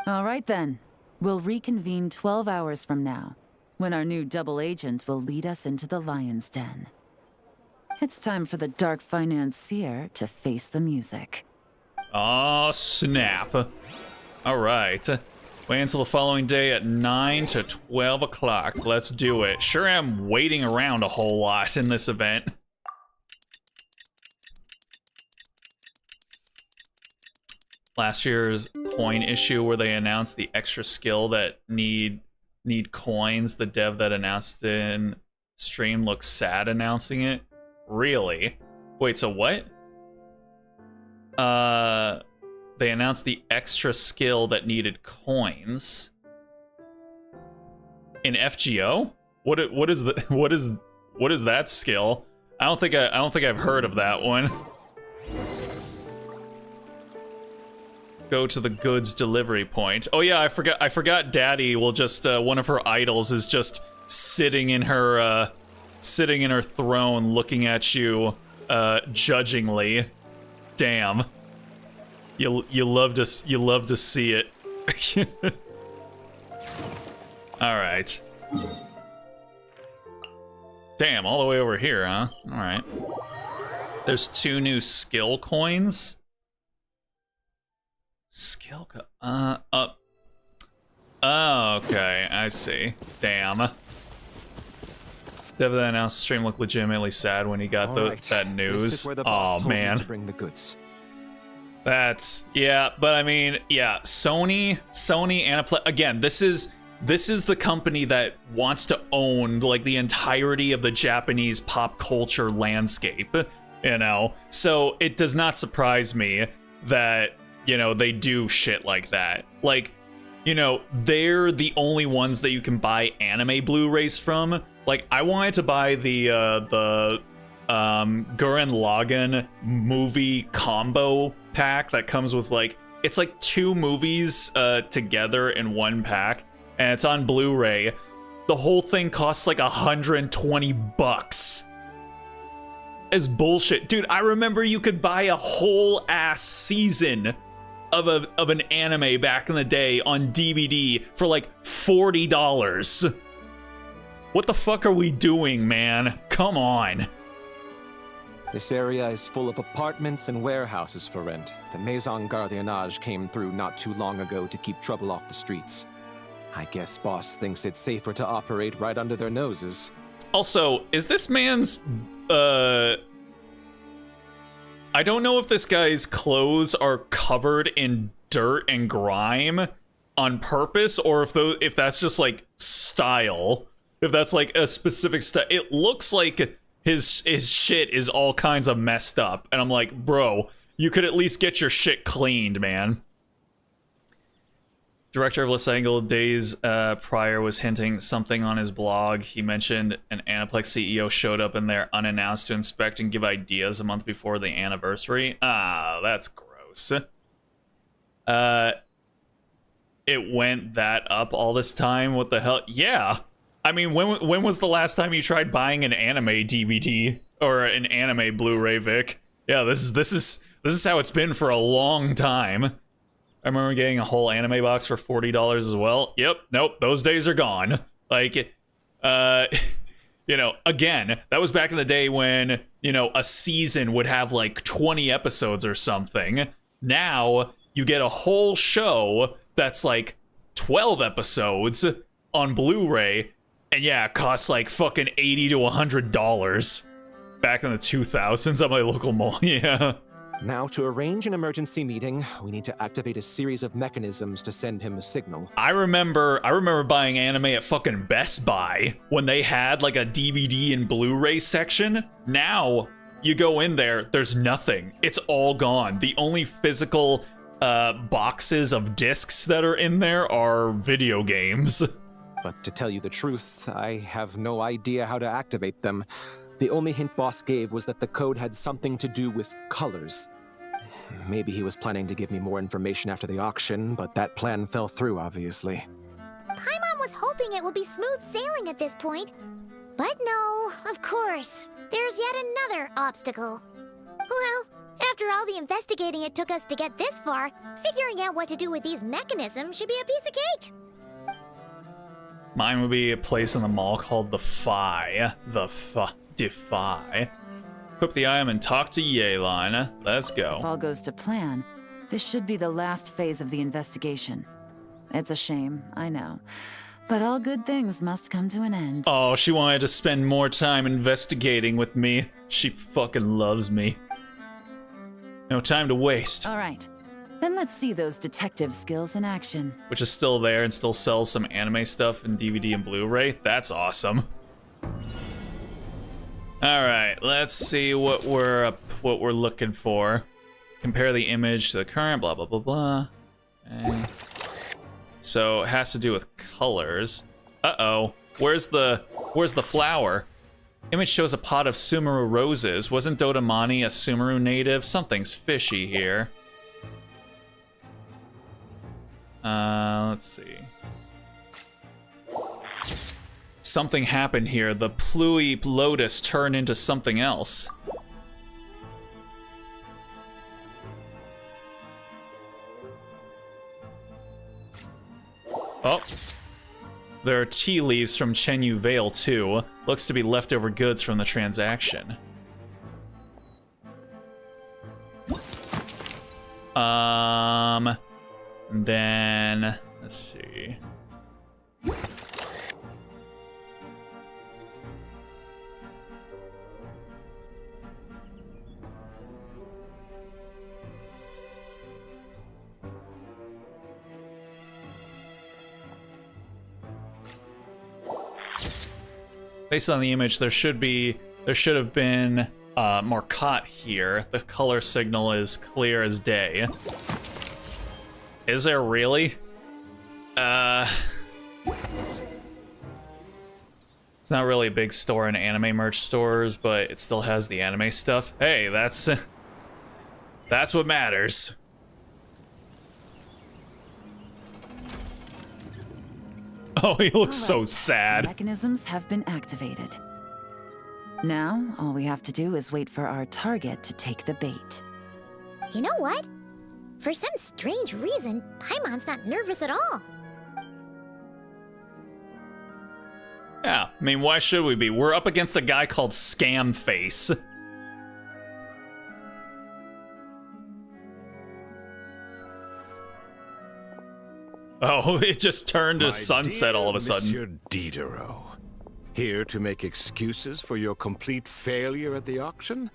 All right then. We'll reconvene 12 hours from now, when our new double agent will lead us into the Lion's Den. It's time for the dark financier to face the music. Oh, snap. All right. Wait until the following day at 9 to 12 o'clock. Let's do it. Sure am waiting around a whole lot in this event. Last year's coin issue where they announced the extra skill that need coins, the dev that announced it in stream looks sad announcing it. Really? Wait, so what? They announced the extra skill that needed coins in FGO. What is that skill? I don't think I've heard of that one. Go to the goods delivery point. Oh yeah, I forgot Daddy will just one of her idols is just sitting in her throne looking at you judgingly. Damn. You love to see it. All right. Damn, all the way over here, huh? All right. There's 2 new skill coins. Oh, okay, I see. Damn. Dev that announced the stream looked legitimately sad when he got that news. This is where the boss told man. me to bring the goods. That's, yeah, but I mean, yeah, Sony, Aniplex, again, this is the company that wants to own, like, the entirety of the Japanese pop culture landscape, you know? So it does not surprise me that, you know, they do shit like that. Like, you know, they're the only ones that you can buy anime Blu-rays from. Like, I wanted to buy the Gurren Lagann movie combo pack that comes with, like, it's like 2 movies together in one pack, and it's on Blu-ray. The whole thing costs like $120. It's bullshit. Dude, I remember you could buy a whole ass season of an anime back in the day on DVD for like $40. What the fuck are we doing, man? Come on. This area is full of apartments and warehouses for rent. The Maison Gardiennage came through not too long ago to keep trouble off the streets. I guess boss thinks it's safer to operate right under their noses. Also, is this man's, I don't know if this guy's clothes are covered in dirt and grime on purpose, or if that's just, like, style. If that's, like, a specific style. It looks like his shit is all kinds of messed up. And I'm like, bro, you could at least get your shit cleaned, man. Director of Los Angeles days prior was hinting something on his blog. He mentioned an Aniplex CEO showed up in there unannounced to inspect and give ideas a month before the anniversary. Ah, that's gross. It went that up all this time? What the hell? Yeah. I mean, when was the last time you tried buying an anime DVD or an anime Blu-ray, Vic? Yeah, this is how it's been for a long time. I remember getting a whole anime box for $40 as well. Yep, nope, those days are gone. Like, you know, again, that was back in the day when, you know, a season would have like 20 episodes or something. Now, you get a whole show that's like 12 episodes on Blu-ray, and yeah, it costs like fucking $80 to $100 back in the 2000s at my local mall. Yeah. Now, to arrange an emergency meeting, we need to activate a series of mechanisms to send him a signal. I remember buying anime at fucking Best Buy when they had like a DVD and Blu-ray section. Now, you go in there, there's nothing. It's all gone. The only physical boxes of discs that are in there are video games. But to tell you the truth, I have no idea how to activate them. The only hint boss gave was that the code had something to do with colors. Maybe he was planning to give me more information after the auction, but that plan fell through, obviously. Paimon was hoping it would be smooth sailing at this point. But no, of course. There's yet another obstacle. Well, after all the investigating it took us to get this far, figuring out what to do with these mechanisms should be a piece of cake. Mine would be a place in the mall called the Phi. Defy. Equip the item and talk to Yelan. Let's go. If all goes to plan, this should be the last phase of the investigation. It's a shame, I know. But all good things must come to an end. Oh, she wanted to spend more time investigating with me. She fucking loves me. No time to waste. All right. Then let's see those detective skills in action. Which is still there and still sells some anime stuff in DVD and Blu-ray. That's awesome. All right, let's see what we're looking for. Compare the image to the current, blah blah blah blah. Okay. So it has to do with colors. Uh-oh, where's the flower? Image shows a pot of Sumeru roses. Wasn't Dodamani a Sumeru native? Something's fishy here. Let's see. Something happened here. The Plui Lotus turned into something else. Oh. There are tea leaves from Chenyu Vale, too. Looks to be leftover goods from the transaction. Then, let's see. Based on the image, there should have been Marcotte here. The color signal is clear as day. Is there really? It's not really a big store in anime merch stores, but it still has the anime stuff. Hey, that's what matters. Oh, he looks so sad. Mechanisms have been activated. Now, all we have to do is wait for our target to take the bait. You know what? For some strange reason, Paimon's not nervous at all. Yeah, I mean, why should we be? We're up against a guy called Scam Face. Oh, it just turned to sunset all of a sudden. Monsieur Diderot, here to make excuses for your complete failure at the auction?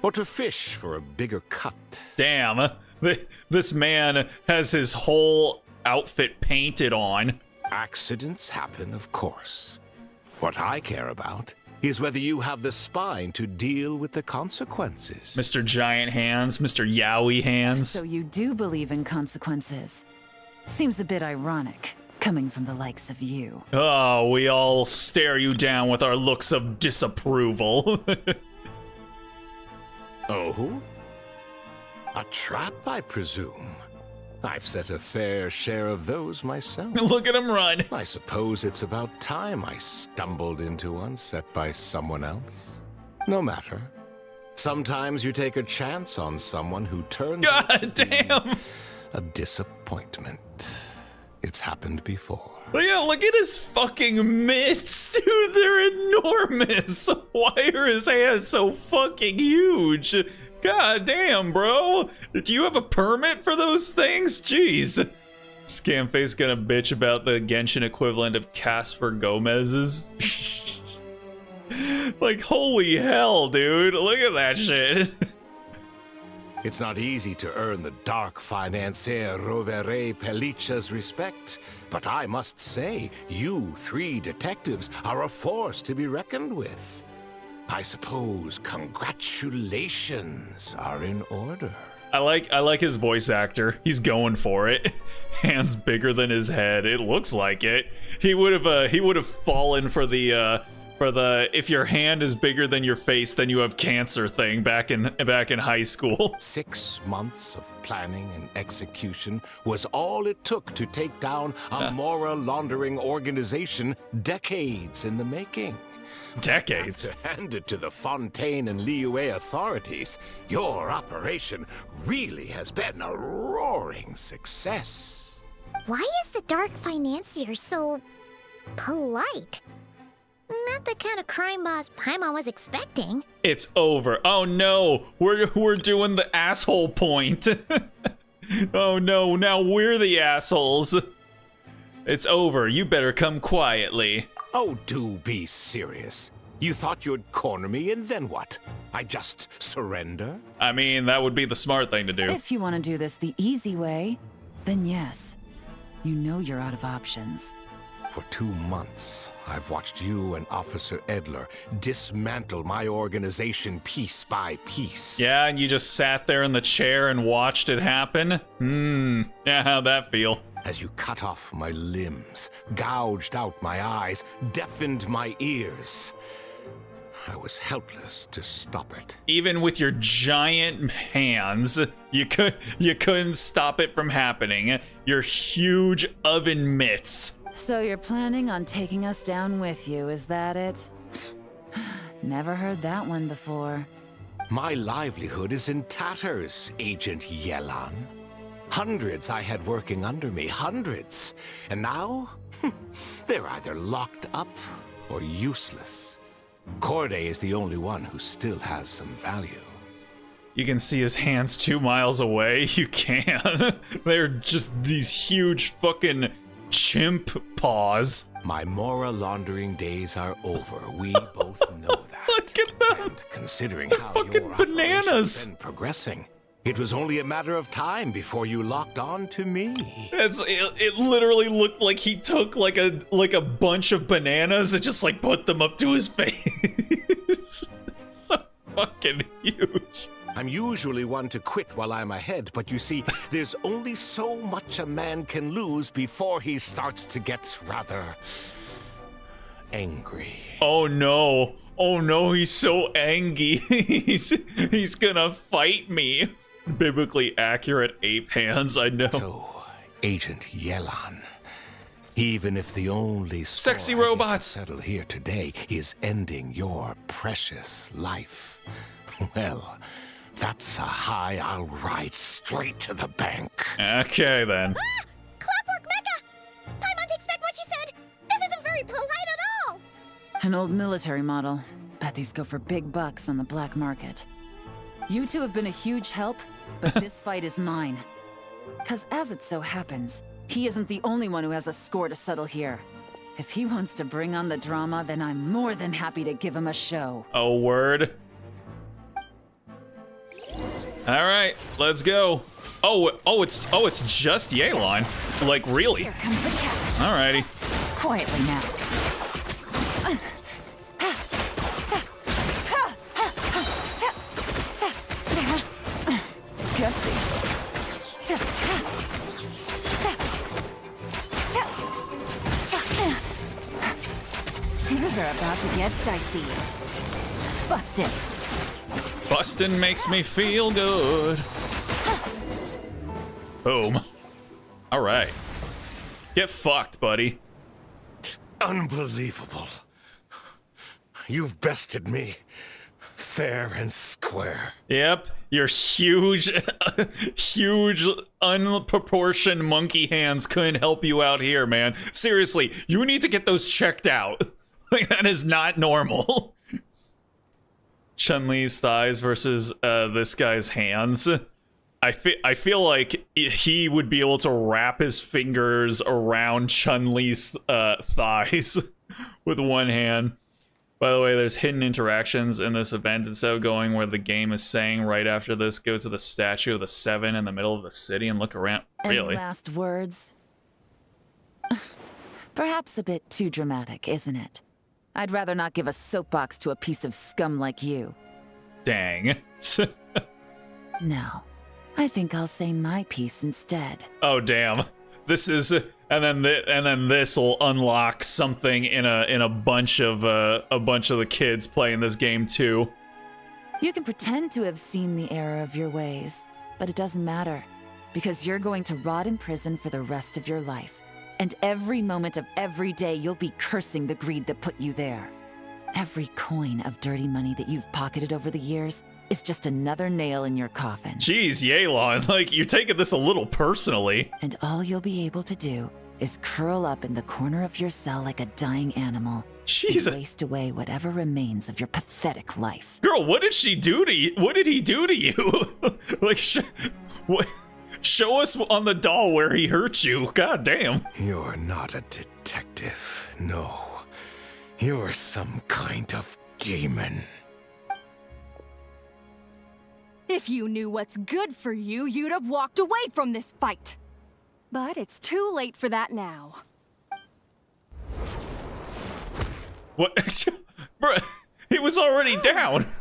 Or to fish for a bigger cut? Damn, this man has his whole outfit painted on. Accidents happen, of course. What I care about is whether you have the spine to deal with the consequences. Mr. Giant Hands, Mr. Yowie Hands. So you do believe in consequences. Seems a bit ironic, coming from the likes of you. Oh, we all stare you down with our looks of disapproval. Oh? A trap, I presume. I've set a fair share of those myself. Look at him run. I suppose it's about time I stumbled into one set by someone else. No matter. Sometimes you take a chance on someone who turns out to God damn. be a disappointment. It's happened before. Yeah, look at his fucking mitts, dude. They're enormous. Why are his hands so fucking huge? God damn, bro. Do you have a permit for those things? Jeez. Scamface gonna bitch about the Genshin equivalent of Casper Gomez's. Like, holy hell, dude. Look at that shit. It's not easy to earn the dark financier Rovere Pelliccia's respect, but I must say, you three detectives are a force to be reckoned with. I suppose congratulations are in order. I like his voice actor. He's going for it. Hands bigger than his head. It looks like it. He would have fallen for the if your hand is bigger than your face, then you have cancer thing back in high school. 6 months of planning and execution was all it took to take down a moral laundering organization decades in the making. Decades? To hand it to the Fontaine and Liyue authorities, your operation really has been a roaring success. Why is the dark financier so polite? Not the kind of crime boss Paimon was expecting. It's over. Oh no, we're doing the asshole point. Oh no, now we're the assholes. It's over. You better come quietly. Oh, do be serious. You thought you'd corner me, and then what? I just surrender? I mean, that would be the smart thing to do. If you want to do this the easy way, then yes. You know you're out of options. For 2 months, I've watched you and Officer Edler dismantle my organization piece by piece. Yeah, and you just sat there in the chair and watched it happen? Yeah, how'd that feel? As you cut off my limbs, gouged out my eyes, deafened my ears. I was helpless to stop it. Even with your giant hands, you couldn't stop it from happening. Your huge oven mitts. So you're planning on taking us down with you, is that it? Never heard that one before. My livelihood is in tatters, Agent Yelan. Hundreds I had working under me, hundreds. And now, they're either locked up or useless. Corday is the only one who still has some value. You can see his hands 2 miles away. You can. They're just these huge fucking chimp paws. My moral laundering days are over. We both know that. Look at them. And considering The how fucking your bananas. operation's been progressing, it was only a matter of time before you locked on to me. It literally looked like he took like a bunch of bananas and just like put them up to his face. So fucking huge. I'm usually one to quit while I'm ahead, but you see, there's only so much a man can lose before he starts to get rather angry. Oh no. Oh no, he's so angry. He's gonna fight me. Biblically accurate ape hands, I know. So, Agent Yelan, even if the only Sexy score I get robots. to settle here today is ending your precious life, well, That's a high I'll ride straight to the bank. Okay, then. Ah! Clockwork Mecha! Paimon takes back what she said! This isn't very polite at all! An old military model. Bet these go for big bucks on the black market. You two have been a huge help, but this fight is mine. 'Cause as it so happens, he isn't the only one who has a score to settle here. If he wants to bring on the drama, then I'm more than happy to give him a show. Oh, word. All right, let's go. It's just Yelan. Like, really? Here comes the catch. Alrighty. Quietly now. Gutsy. Things are about to get dicey. Busted. Bustin' makes me feel good. Boom. All right. Get fucked, buddy. Unbelievable. You've bested me. Fair and square. Yep. Your huge, huge, unproportioned monkey hands couldn't help you out here, man. Seriously, you need to get those checked out. Like, that is not normal. Chun-Li's thighs versus this guy's hands. I feel like he would be able to wrap his fingers around Chun-Li's thighs with one hand. By the way, there's hidden interactions in this event. Instead of going where the game is saying right after this, go to the statue of the Seven in the middle of the city and look around. Really? Any last words? Perhaps a bit too dramatic, isn't it? I'd rather not give a soapbox to a piece of scum like you. Dang. No, I think I'll say my piece instead. Oh damn. This is, and then this will unlock something in a bunch of the kids playing this game too. You can pretend to have seen the error of your ways, but it doesn't matter, because you're going to rot in prison for the rest of your life. And every moment of every day, you'll be cursing the greed that put you there. Every coin of dirty money that you've pocketed over the years is just another nail in your coffin. Jeez, Yelan, like, you're taking this a little personally. And all you'll be able to do is curl up in the corner of your cell like a dying animal. Jesus. And waste away whatever remains of your pathetic life. Girl, what did she do to you? What did he do to you? Like, what? Show us on the doll where he hurt you. God damn. You're not a detective, no. You're some kind of demon. If you knew what's good for you, you'd have walked away from this fight. But it's too late for that now. What? Bruh, he was already down.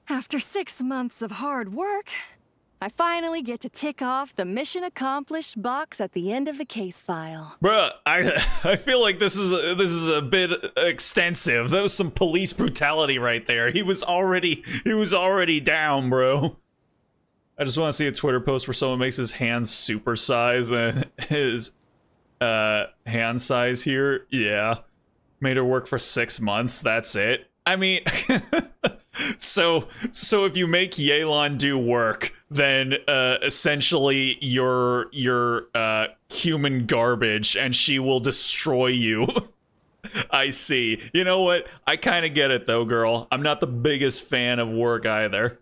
After 6 months of hard work, I finally get to tick off the mission accomplished box at the end of the case file. Bruh, I feel like this is a bit extensive. That was some police brutality right there. He was already down, bro. I just want to see a Twitter post where someone makes his hands supersize and his hand size here. Yeah. Made her work for 6 months. That's it. I mean, so if you make Yelan do work, then essentially you're human garbage and she will destroy you. I see. You know what? I kind of get it though, girl. I'm not the biggest fan of work either.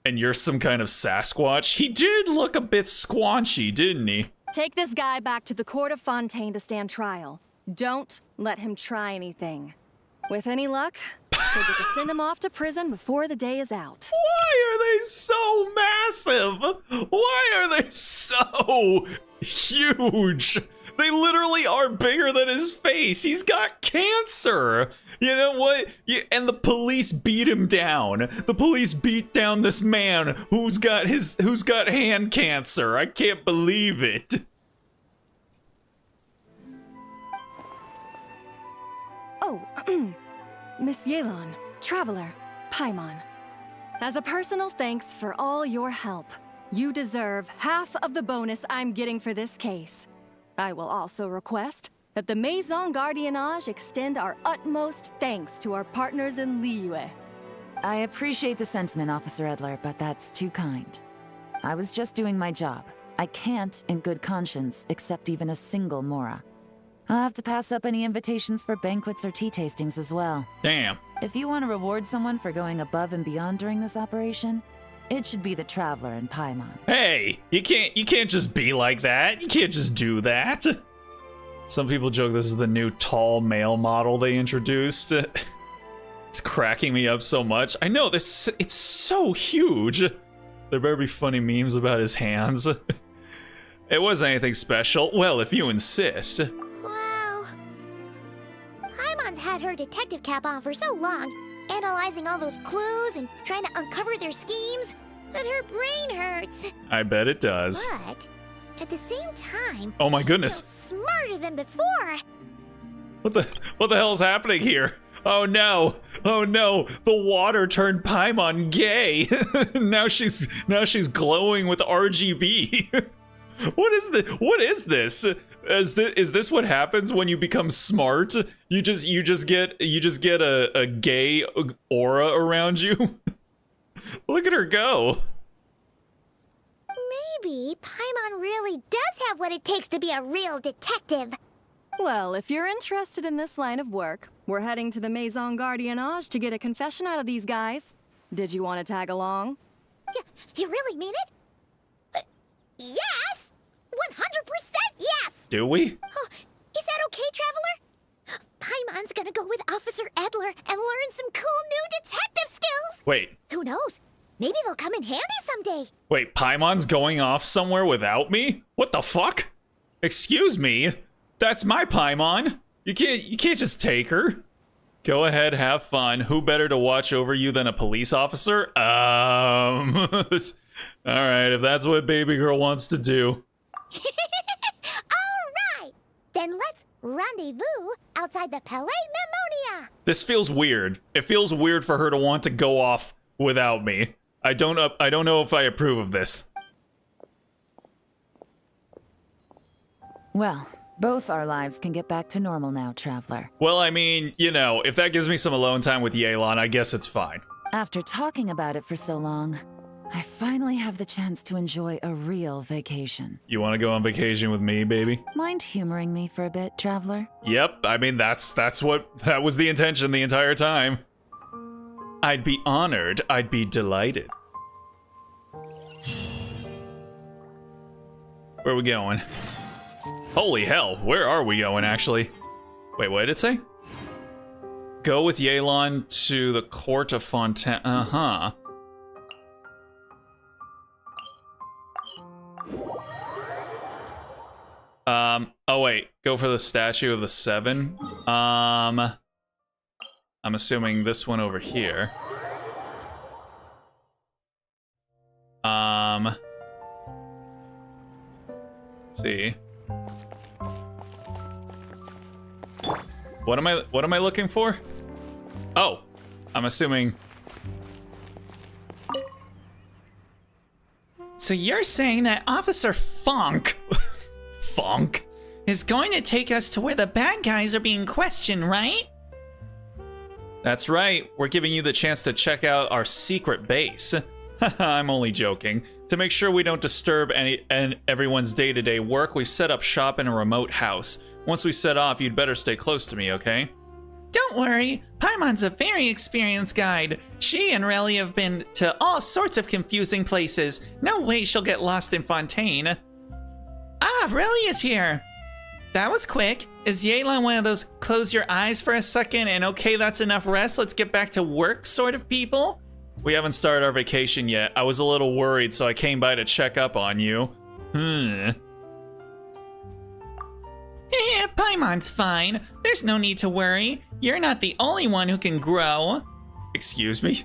And you're some kind of Sasquatch. He did look a bit squanchy, didn't he? Take this guy back to the court of Fontaine to stand trial. Don't let him try anything. With any luck, we'll get to send him off to prison before the day is out. Why are they so massive? Why are they so huge? They literally are bigger than his face. He's got cancer. You know what? And the police beat him down. The police beat down this man who's got hand cancer. I can't believe it. Oh, Miss Yelan, Traveler, Paimon. As a personal thanks for all your help, you deserve half of the bonus I'm getting for this case. I will also request that the Maison Gardiennage extend our utmost thanks to our partners in Liyue. I appreciate the sentiment, Officer Edler, but that's too kind. I was just doing my job. I can't, in good conscience, accept even a single Mora. I'll have to pass up any invitations for banquets or tea tastings as well. Damn. If you want to reward someone for going above and beyond during this operation, it should be the Traveler and Paimon. Hey, you can't just be like that. You can't just do that. Some people joke this is the new tall male model they introduced. It's cracking me up so much. I know this. It's so huge. There better be funny memes about his hands. It wasn't anything special. Well, if you insist. Wow. Paimon's had her detective cap on for so long, analyzing all those clues and trying to uncover their schemes, that her brain hurts. I bet it does. But at the same time, Oh my she goodness. feels smarter than before. What the hell is happening here? Oh no! Oh no! The water turned Paimon gay. now she's glowing with RGB. What is this? Is this what happens when you become smart? You just get a gay aura around you. Look at her go. Maybe Paimon really does have what it takes to be a real detective. Well, if you're interested in this line of work, we're heading to the Maison Gardiennage to get a confession out of these guys. Did you want to tag along? You really mean it? Yes! 100% yes! Do we? Oh, is that okay, Traveler? Paimon's gonna go with Officer Edler and learn some cool new detective skills! Wait. Who knows? Maybe they'll come in handy someday. Wait, Paimon's going off somewhere without me? What the fuck? Excuse me? That's my Paimon. You can't just take her. Go ahead, have fun. Who better to watch over you than a police officer? All right, if that's what baby girl wants to do. All right, then let's rendezvous outside the Palais Mnemonia. This feels weird. It feels weird for her to want to go off without me. I don't know if I approve of this. Well, both our lives can get back to normal now, Traveler. Well, I mean, you know, if that gives me some alone time with Yelan, I guess it's fine. After talking about it for so long, I finally have the chance to enjoy a real vacation. You want to go on vacation with me, baby? Mind humoring me for a bit, Traveler? Yep, I mean, that was the intention the entire time. I'd be honored. I'd be delighted. Where are we going? Holy hell, where are we going, actually? Wait, what did it say? Go with Yelan to the court of Fontaine. Uh-huh. Oh wait, go for the statue of the seven. I'm assuming this one over here. See. What am I looking for? Oh, I'm assuming. So you're saying that Officer Funk Funk? is going to take us to where the bad guys are being questioned, right? That's right, we're giving you the chance to check out our secret base. I'm only joking. To make sure we don't disturb everyone's day-to-day work, we set up shop in a remote house. Once we set off, you'd better stay close to me, okay? Don't worry, Paimon's a very experienced guide. She and Relly have been to all sorts of confusing places. No way she'll get lost in Fontaine. Ah, Relly is here. That was quick. Is Yelan one of those close your eyes for a second and okay, that's enough rest, let's get back to work sort of people? We haven't started our vacation yet. I was a little worried, so I came by to check up on you. Paimon's fine. There's no need to worry. You're not the only one who can grow. Excuse me?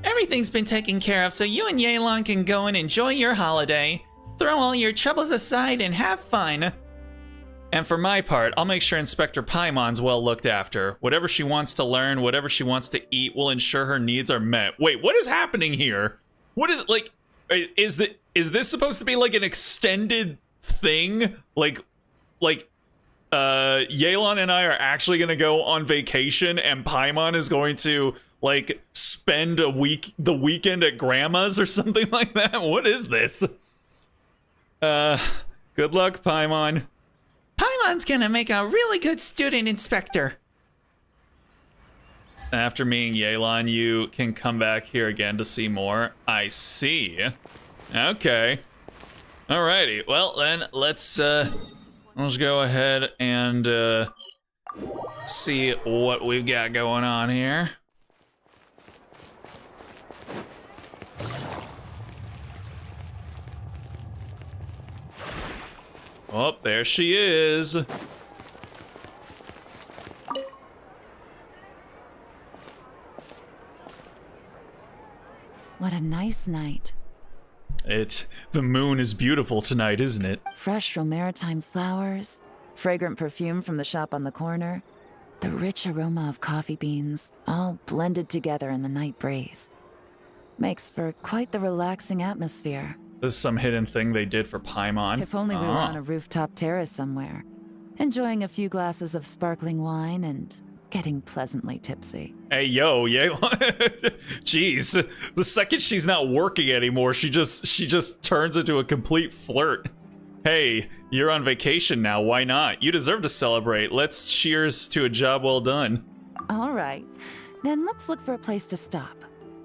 Everything's been taken care of, so you and Yelan can go and enjoy your holiday. Throw all your troubles aside and have fun. And for my part, I'll make sure Inspector Paimon's well looked after. Whatever she wants to learn, whatever she wants to eat, we'll ensure her needs are met. Wait, what is happening here? What is, like, is this supposed to be like an extended thing? Like, Yelan and I are actually gonna go on vacation and Paimon is going to, like, spend the weekend at grandma's or something like that? What is this? Good luck, Paimon. Paimon's gonna make a really good student inspector. After meeting Yelan, you can come back here again to see more. I see. Okay. Alrighty. Well, then let's go ahead and see what we've got going on here. Oh, there she is. What a nice night. The moon is beautiful tonight, isn't it? Fresh from maritime flowers, fragrant perfume from the shop on the corner, the rich aroma of coffee beans, all blended together in the night breeze. Makes for quite the relaxing atmosphere. This is some hidden thing they did for Paimon. If only we were on a rooftop terrace somewhere, enjoying a few glasses of sparkling wine and getting pleasantly tipsy. Hey, yo, jeez. The second she's not working anymore, she just turns into a complete flirt. Hey, you're on vacation now, why not? You deserve to celebrate. Let's cheers to a job well done. All right, then let's look for a place to stop.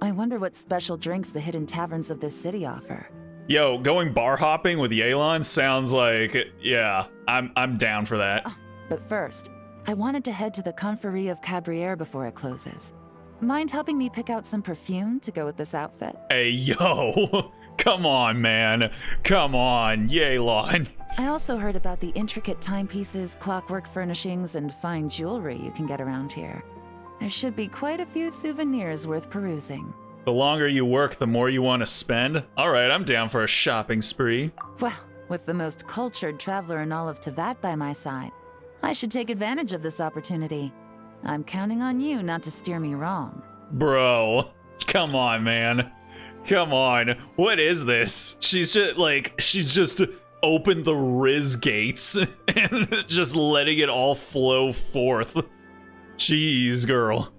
I wonder what special drinks the hidden taverns of this city offer. Yo, going bar hopping with Yelan sounds like, yeah, I'm down for that. Oh, but first, I wanted to head to the Confrérie of Cabriere before it closes. Mind helping me pick out some perfume to go with this outfit? Hey, yo, come on, man. Come on, Yelan. I also heard about the intricate timepieces, clockwork furnishings, and fine jewelry you can get around here. There should be quite a few souvenirs worth perusing. The longer you work, the more you want to spend. All right, I'm down for a shopping spree. Well, with the most cultured traveler in all of Tevat by my side, I should take advantage of this opportunity. I'm counting on you not to steer me wrong. Bro, come on, man. Come on. What is this? She's just opened the Riz gates and just letting it all flow forth. Jeez, girl.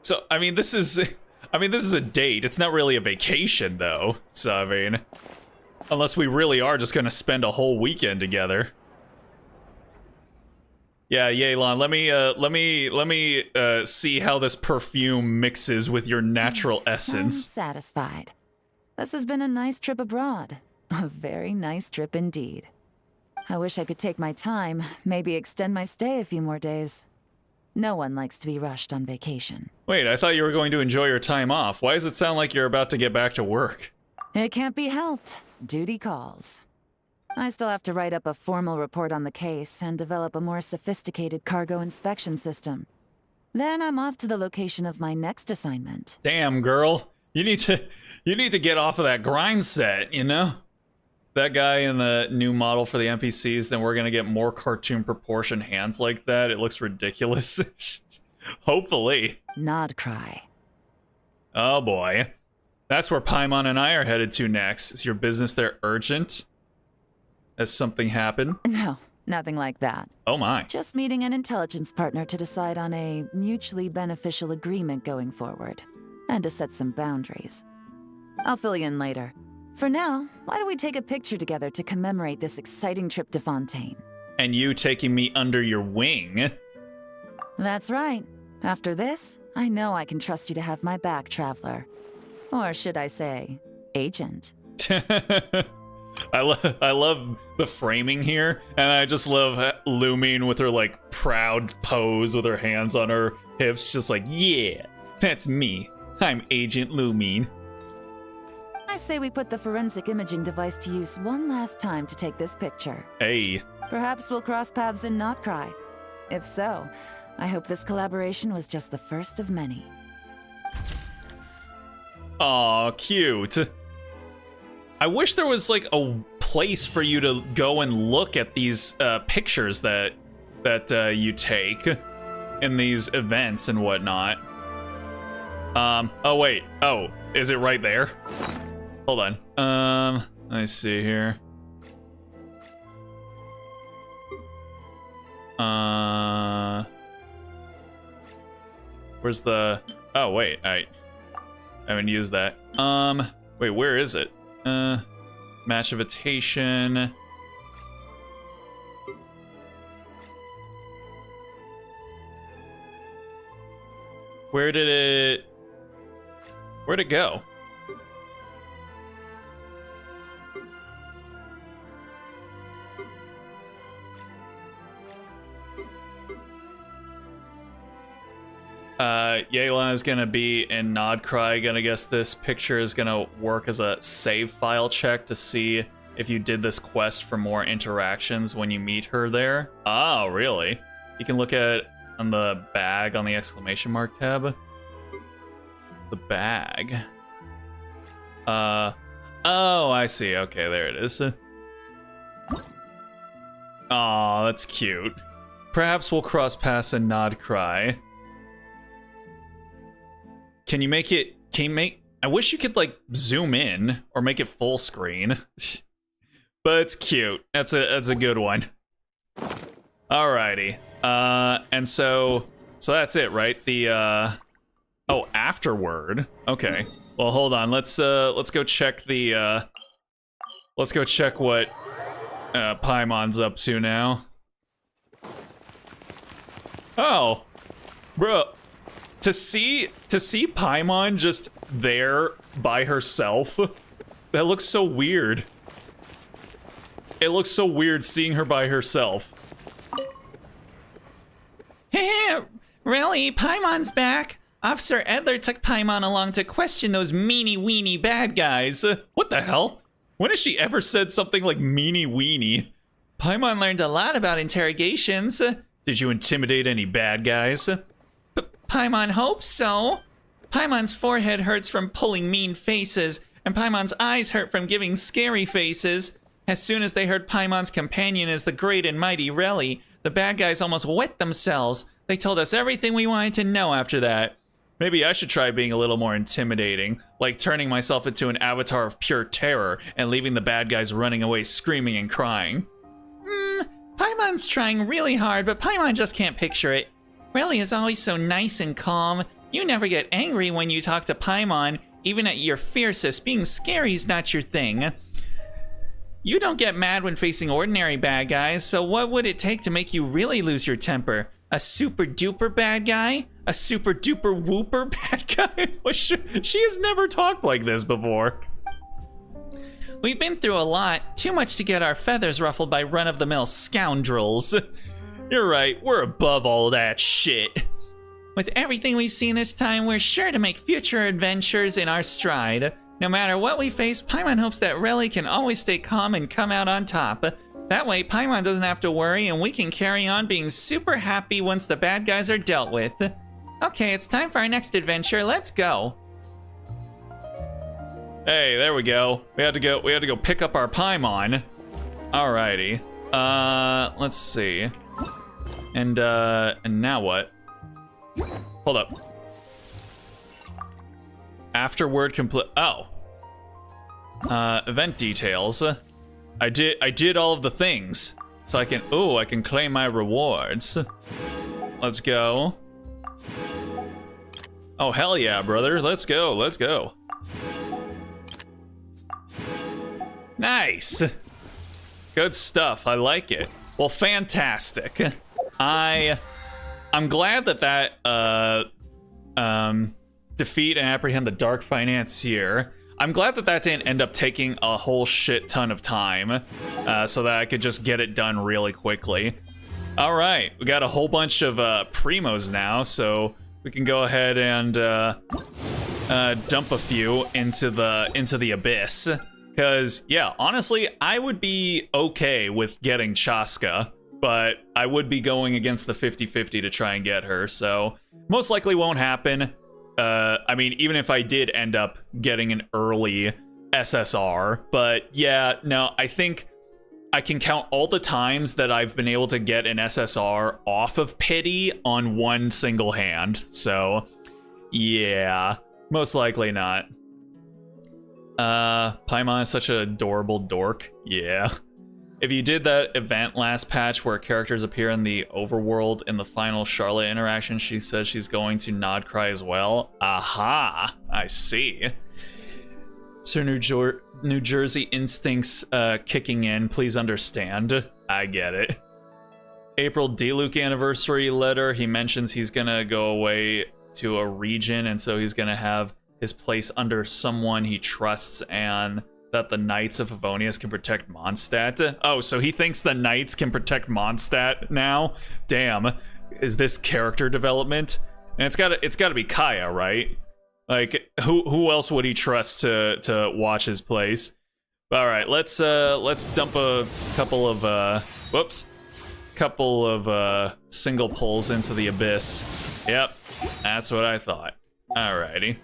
So, I mean, this is a date. It's not really a vacation, though. So, I mean, unless we really are just gonna spend a whole weekend together. Yeah, Yelan, let me see how this perfume mixes with your natural essence. I'm satisfied. This has been a nice trip abroad. A very nice trip indeed. I wish I could take my time, maybe extend my stay a few more days. No one likes to be rushed on vacation. Wait, I thought you were going to enjoy your time off. Why does it sound like you're about to get back to work? It can't be helped. Duty calls. I still have to write up a formal report on the case and develop a more sophisticated cargo inspection system. Then I'm off to the location of my next assignment. Damn, girl. You need to get off of that grind set, you know? That guy in the new model for the NPCs, then we're gonna get more cartoon proportion hands like that. It looks ridiculous. Hopefully. Nod cry. Oh boy. That's where Paimon and I are headed to next. Is your business there urgent? Has something happened? No, nothing like that. Oh my. Just meeting an intelligence partner to decide on a mutually beneficial agreement going forward. And to set some boundaries. I'll fill you in later. For now, why don't we take a picture together to commemorate this exciting trip to Fontaine? And you taking me under your wing? That's right. After this, I know I can trust you to have my back, Traveler. Or should I say, Agent. I love the framing here, and I just love Lumine with her, like, proud pose with her hands on her hips, just like, yeah, that's me. I'm Agent Lumine. I say we put the forensic imaging device to use one last time to take this picture. Hey. Perhaps we'll cross paths in Not Cry. If so, I hope this collaboration was just the first of many. Aw, cute. I wish there was, like, a place for you to go and look at these pictures that you take in these events and whatnot. Oh wait, oh, is it right there? Hold on. Let me see here. Where's the... Oh, wait, I haven't used that. Wait, where is it? Match invitation. Where'd it go? Yelan is gonna be in Nodcry. Gonna guess this picture is gonna work as a save file check to see if you did this quest for more interactions when you meet her there. Oh, really? You can look at on the bag on the exclamation mark tab. The bag. Oh, I see. Okay, there it is. Aw, that's cute. Perhaps we'll cross paths in Nodcry. Can you make it... I wish you could, like, zoom in or make it full screen. But it's cute. That's a good one. Alrighty. And so that's it, right? The, oh, afterward. Okay. Well, hold on. Let's go check the, let's go check what, Paimon's up to now. Oh. Bro. To see Paimon just there by herself, that looks so weird. It looks so weird seeing her by herself. Really? Paimon's back? Officer Edler took Paimon along to question those meanie-weenie bad guys. What the hell? When has she ever said something like meanie-weenie? Paimon learned a lot about interrogations. Did you intimidate any bad guys? Paimon hopes so. Paimon's forehead hurts from pulling mean faces, and Paimon's eyes hurt from giving scary faces. As soon as they heard Paimon's companion is the great and mighty Relly, the bad guys almost wet themselves. They told us everything we wanted to know after that. Maybe I should try being a little more intimidating, like turning myself into an avatar of pure terror and leaving the bad guys running away screaming and crying. Paimon's trying really hard, but Paimon just can't picture it. Relly is always so nice and calm. You never get angry when you talk to Paimon, even at your fiercest. Being scary is not your thing. You don't get mad when facing ordinary bad guys, so what would it take to make you really lose your temper? A super duper bad guy? A super duper whooper bad guy? She has never talked like this before. We've been through a lot, too much to get our feathers ruffled by run-of-the-mill scoundrels. You're right, we're above all that shit. With everything we've seen this time, we're sure to make future adventures in our stride. No matter what we face, Paimon hopes that Relly can always stay calm and come out on top. That way, Paimon doesn't have to worry and we can carry on being super happy once the bad guys are dealt with. Okay, it's time for our next adventure. Let's go. Hey, there we go. We had to go pick up our Paimon. Alrighty. Let's see. And now what? Hold up. Afterward complete. Oh. Event details. I did all of the things. So I can claim my rewards. Let's go. Oh, hell yeah, brother. Let's go. Let's go. Nice. Good stuff. I like it. Well, fantastic. I'm glad that defeat and apprehend the Dark Financier. I'm glad that didn't end up taking a whole shit ton of time, so that I could just get it done really quickly. All right, we got a whole bunch of primos now, so we can go ahead and dump a few into the abyss. Cause yeah, honestly, I would be okay with getting Chaska, but I would be going against the 50-50 to try and get her, so most likely won't happen. I mean, even if I did end up getting an early SSR, but yeah, no, I think I can count all the times that I've been able to get an SSR off of pity on one single hand, so yeah, most likely not. Paimon is such an adorable dork, yeah. if you did that event last patch where characters appear in the overworld in the final Charlotte interaction, she says she's going to nod cry as well. Aha, I see. So New Jersey instincts kicking in, please understand. I get it. April D-Luke anniversary letter, he mentions he's gonna go away to a region, and so he's gonna have his place under someone he trusts, and that the Knights of Favonius can protect Mondstadt. Oh, so he thinks the Knights can protect Mondstadt now? Damn. Is this character development? And it's gotta be Kaya, right? Like, who else would he trust to watch his place? All right, let's dump a couple of single pulls into the abyss. Yep, that's what I thought. Alrighty.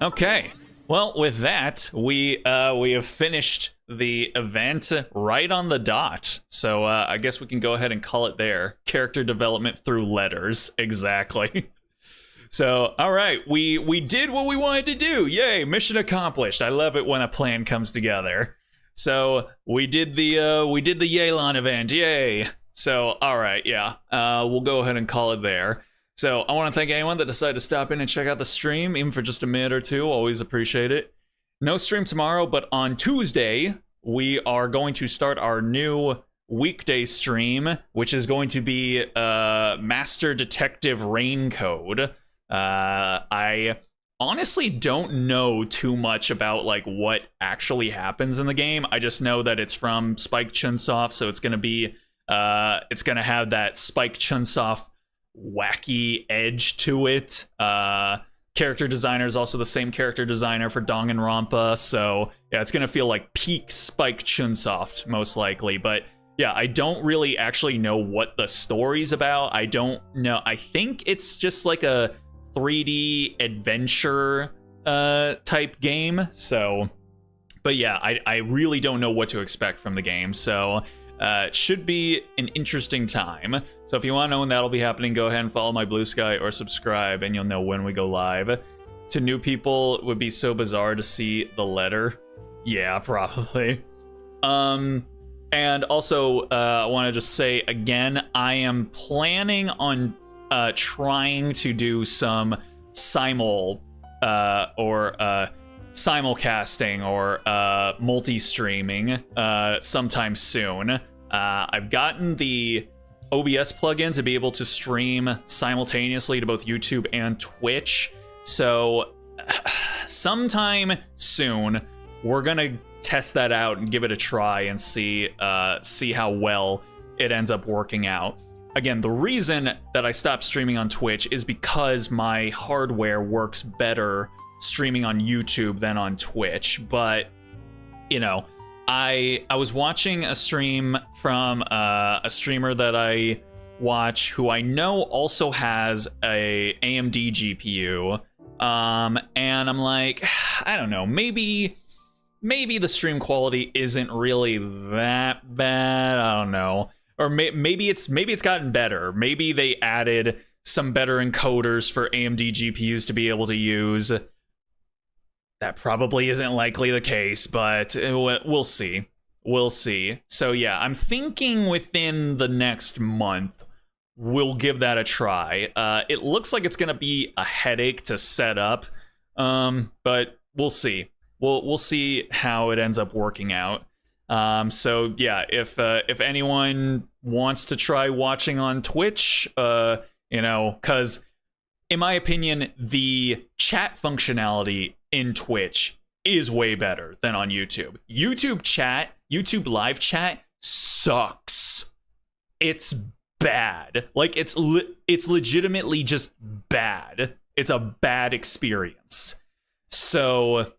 Okay. Well, with that, we have finished the event right on the dot. So I guess we can go ahead and call it there. Character development through letters, exactly. So, all right, we did what we wanted to do. Yay, mission accomplished. I love it when a plan comes together. So we did the Yelan event. Yay. So, all right, yeah, we'll go ahead and call it there. So I want to thank anyone that decided to stop in and check out the stream, even for just a minute or two. Always appreciate it. No stream tomorrow, but on Tuesday, we are going to start our new weekday stream, which is going to be Master Detective Raincode. I honestly don't know too much about like what actually happens in the game. I just know that it's from Spike Chunsoft, so it's gonna be it's gonna have that Spike Chunsoft wacky edge to it. Character designer is also the same character designer for Danganronpa, so yeah, it's gonna feel like peak Spike Chunsoft most likely. But yeah, I don't really actually know what the story's about. I don't know. I think it's just like a 3D adventure type game. So, but yeah, I really don't know what to expect from the game. So it should be an interesting time. So if you want to know when that'll be happening, go ahead and follow my Blue Sky or subscribe, and you'll know when we go live. To new people, it would be so bizarre to see the letter. Yeah, probably. And also, I want to just say again, I am planning on trying to do some simulcasting or multi-streaming sometime soon. I've gotten the OBS plugin to be able to stream simultaneously to both YouTube and Twitch. So sometime soon, we're gonna test that out and give it a try and see how well it ends up working out. Again, the reason that I stopped streaming on Twitch is because my hardware works better streaming on YouTube than on Twitch. But, you know, I was watching a stream from a streamer that I watch who I know also has a AMD GPU. And I'm like, I don't know, maybe the stream quality isn't really that bad. I don't know. Or maybe it's gotten better. Maybe they added some better encoders for AMD GPUs to be able to use. That probably isn't likely the case, but we'll see. We'll see. So yeah, I'm thinking within the next month, we'll give that a try. It looks like it's gonna be a headache to set up, but we'll see. We'll see how it ends up working out. So yeah, if anyone wants to try watching on Twitch, you know, because in my opinion, the chat functionality in Twitch is way better than on YouTube. YouTube live chat sucks. It's bad. Like it's legitimately just bad. It's a bad experience. So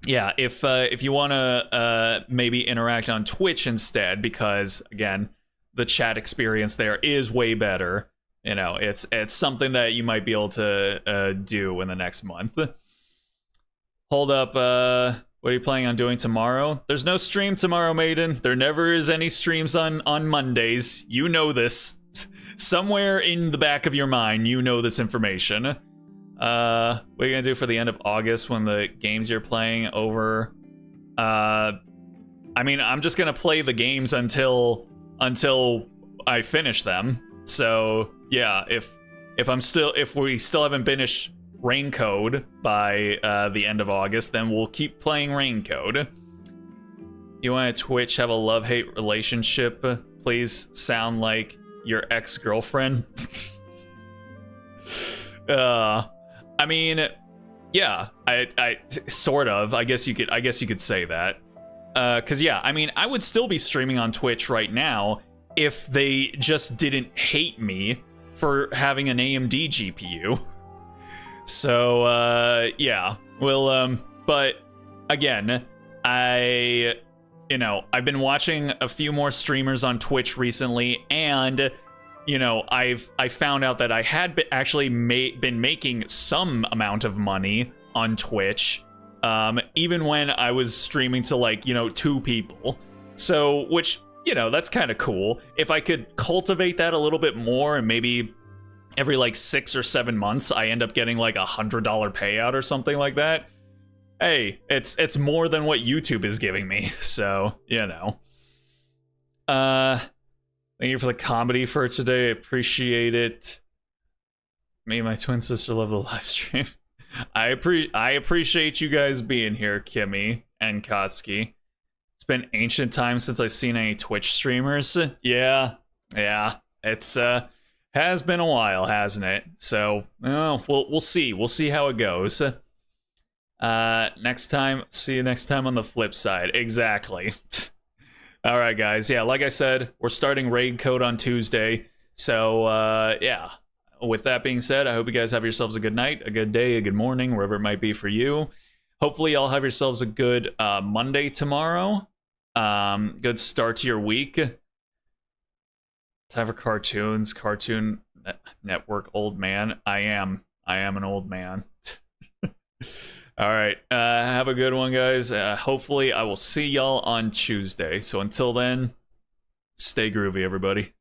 yeah, if you want to maybe interact on Twitch instead, because again, the chat experience there is way better. You know, it's something that you might be able to do in the next month. Hold up, what are you planning on doing tomorrow? There's no stream tomorrow, Maiden. There never is any streams on Mondays. You know this. Somewhere in the back of your mind, you know this information. What are you gonna do for the end of August when the games you're playing over? I mean, I'm just gonna play the games until I finish them. So yeah, if we still haven't finished Rain Code by the end of August, then we'll keep playing Rain Code. You want to Twitch have a love-hate relationship? Please sound like your ex-girlfriend. I mean, yeah, I sort of. I guess you could say that. Cause yeah, I mean, I would still be streaming on Twitch right now if they just didn't hate me for having an AMD GPU. So, yeah, well, but again, I've been watching a few more streamers on Twitch recently, and, you know, I found out that I had been making some amount of money on Twitch, even when I was streaming to, like, you know, 2 people. So, which, you know, that's kind of cool. If I could cultivate that a little bit more, and maybe every like 6 or 7 months I end up getting like $100 payout or something like that, hey, it's more than what YouTube is giving me. So, you know. Thank you for the comedy for today. I appreciate it. Me and my twin sister love the live stream. I appreciate you guys being here, Kimmy and Kotsky. It's been ancient times since I've seen any Twitch streamers. Yeah, it's has been a while, hasn't it? So, we'll see. We'll see how it goes. Next time, see you next time on the flip side. Exactly. All right, guys. Yeah, like I said, we're starting Raid Code on Tuesday. So, yeah. With that being said, I hope you guys have yourselves a good night, a good day, a good morning, wherever it might be for you. Hopefully, y'all have yourselves a good Monday tomorrow. Good start to your week. Time for cartoons. Cartoon Network old man. I am an old man. All right. Have a good one, guys. Hopefully, I will see y'all on Tuesday. So until then, stay groovy, everybody.